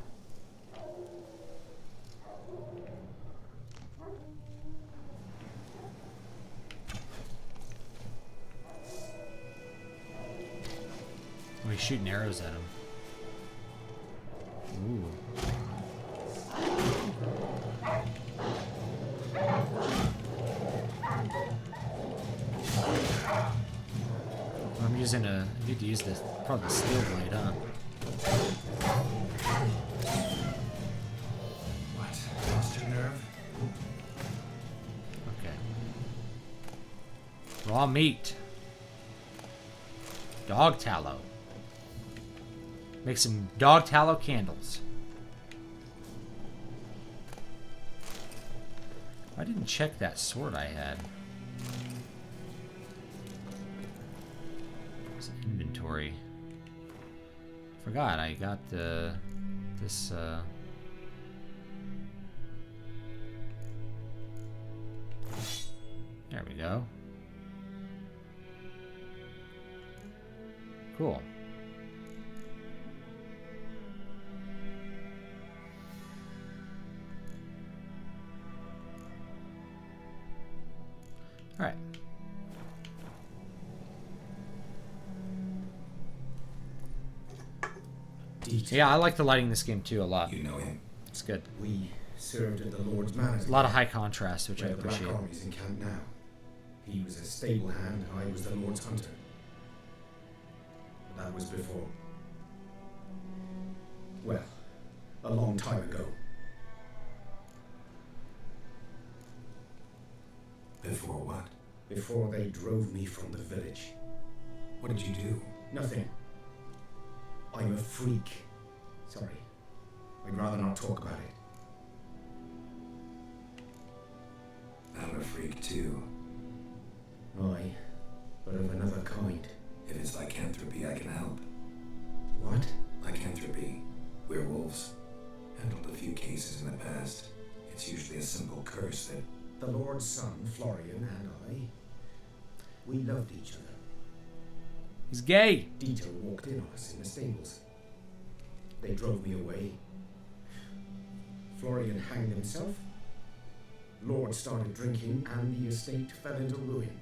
Oh, he's shooting arrows at him. Ooh. I'm using I need to use this, probably the steel blade, huh? What? Lost your nerve? Okay. Raw meat. Dog tallow. Make some dog tallow candles. I didn't check that sword I had. It's inventory. Forgot I got this there we go. Cool. All right. Yeah, I like the lighting in this game too a lot. You know him. It's good. We served at the Lord's Manor. A lot of high contrast, which I Where the Black appreciate. Army's in camp now. He was a stable hand, I was the Lord's hunter. But that was before. Well, a long time ago. Before what? Before they drove me from the village. What did you do? Nothing. I'm a freak. Sorry. I'd rather not talk about it. I'm a freak too. Aye, but of another kind. If it's lycanthropy, I can help. What? Lycanthropy. Werewolves. Handled a few cases in the past. It's usually a simple curse that... The Lord's son, Florian, and I, we loved each other. He's gay. Dieter walked in on us in the stables. They drove me away. Florian hanged himself. Lord started drinking, and the estate fell into ruin.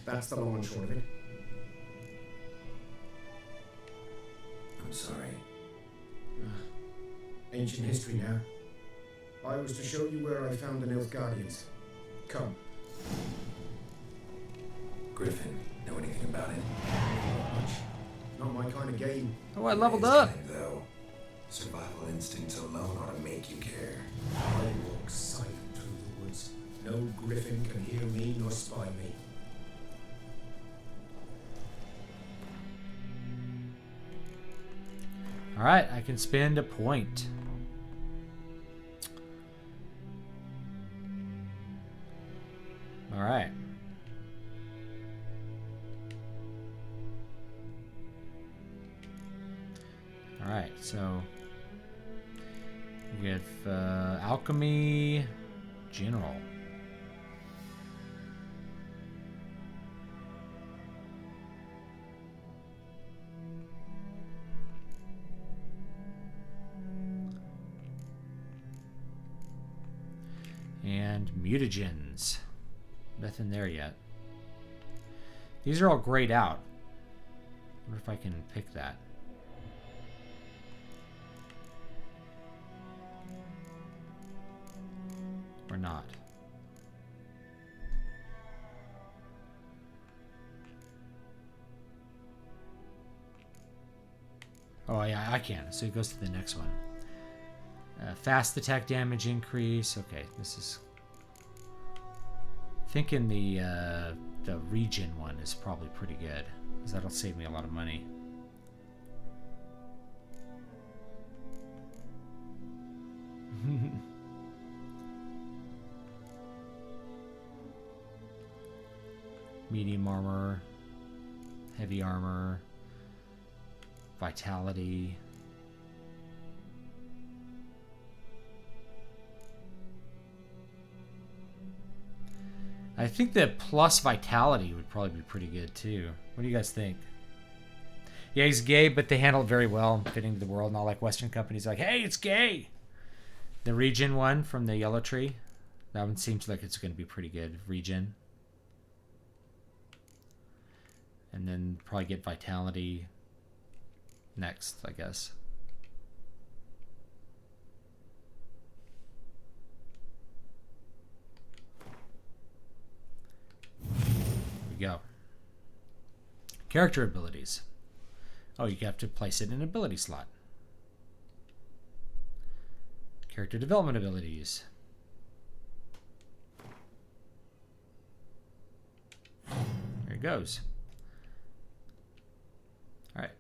That's the long and short of it. I'm sorry. Ancient history now. I was to show you where I found the Nilfgaardians. Come. Griffin, know anything about it? Not much. Not my kind of game. Oh, I leveled His up. kind, though. Survival instincts alone ought to make you care. I walk silent through the woods. No griffin can hear me nor spy me. All right, I can spend a point. All right. All right, so we have alchemy general. And mutagens. Nothing there yet. These are all grayed out. I wonder if I can pick that. Or not. Oh, yeah, I can. So it goes to the next one. Fast attack damage increase. Okay, this is... Thinking the regen one is probably pretty good, because that'll save me a lot of money. Medium armor, heavy armor, vitality. I think that plus vitality would probably be pretty good too. What do you guys think? Yeah, he's gay, but they handle it very well, fitting to the world. Not like Western companies like, hey, it's gay. The regen one from the yellow tree, that one seems like it's going to be pretty good. Regen. And then probably get vitality next, I guess. Go. Character abilities. Oh, you have to place it in an ability slot. Character development abilities. There it goes. All right.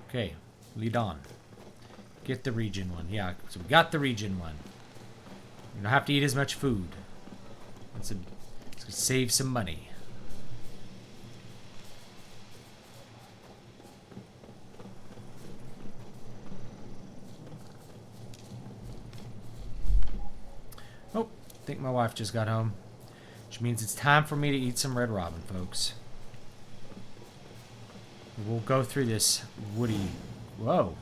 Okay, lead on. Get the regen one. Yeah, so we got the regen one. You don't have to eat as much food. It's gonna save some money. Oh, I think my wife just got home. Which means it's time for me to eat some Red Robin, folks. We'll go through this woody... Whoa.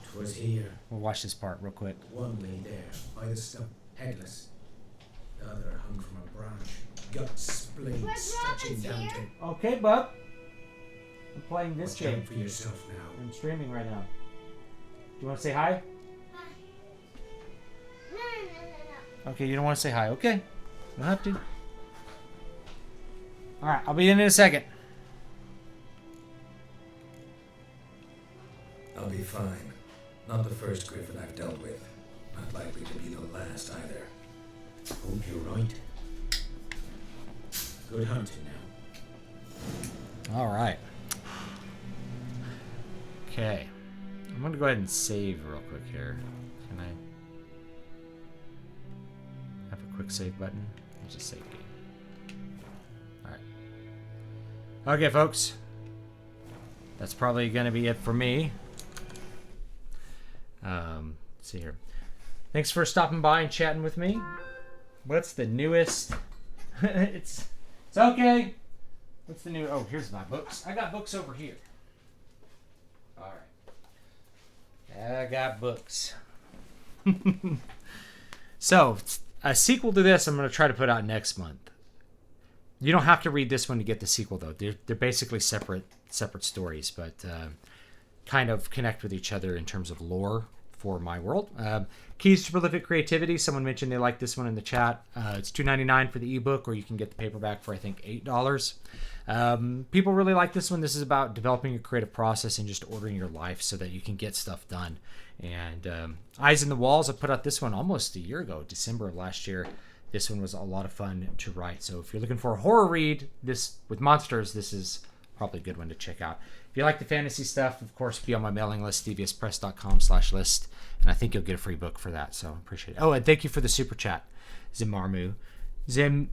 'Twas here. We'll watch this part real quick. One lay there, by the stump, headless. The other hung from a branch, guts splayed, stretching down to... Okay, bub. I'm playing this Watch out game. for yourself now. I'm streaming right now. Do you want to say hi? Okay, you don't want to say hi. Okay. You don't have to. Alright, I'll be in a second. I'll be fine. Not the first griffin I've dealt with. Not likely to be the last either. Hope you're right. Good hunting now. Alright. Okay. I'm going to go ahead and save real quick here. Can I have a quick save button? There's a save game. Alright. Okay, folks. That's probably going to be it for me. Let's see here. Thanks for stopping by and chatting with me. What's the newest? It's okay. What's the new? Oh, here's my books. I got books over here. All right. I got books. So, a sequel to this I'm going to try to put out next month. You don't have to read this one to get the sequel, though. They're basically separate stories, but kind of connect with each other in terms of lore for my world. Keys to Prolific Creativity. Someone mentioned they like this one in the chat. It's $2.99 for the ebook, or you can get the paperback for I think $8. People really like this one. This is about developing a creative process and just ordering your life so that you can get stuff done. And Eyes in the Walls, I put out this one almost a year ago, December of last year. This one was a lot of fun to write. So if you're looking for a horror read this with monsters, this is probably a good one to check out. If you like the fantasy stuff, of course, be on my mailing list, deviouspress.com/list, and I think you'll get a free book for that, so I appreciate it. Oh, and thank you for the super chat, Zimaru. Zimaru.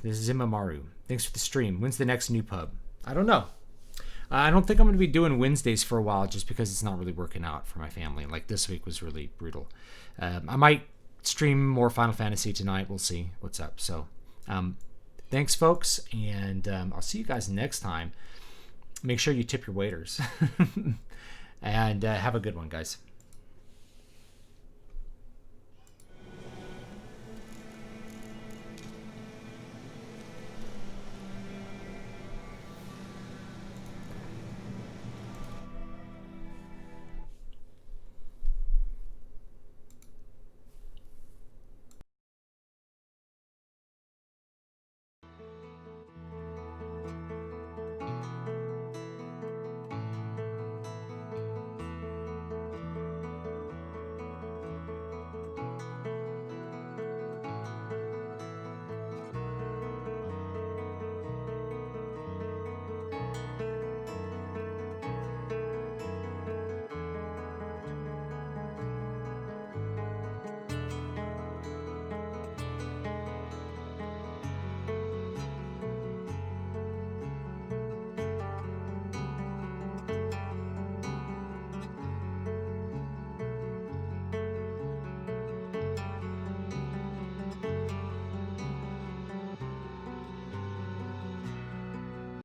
This is Zimaru. Thanks for the stream. When's the next NewPub? I don't know. I don't think I'm going to be doing Wednesdays for a while just because it's not really working out for my family. Like this week was really brutal. I might stream more Final Fantasy tonight. We'll see what's up. So, thanks, folks, and I'll see you guys next time. make sure you tip your waiters. And have a good one, guys.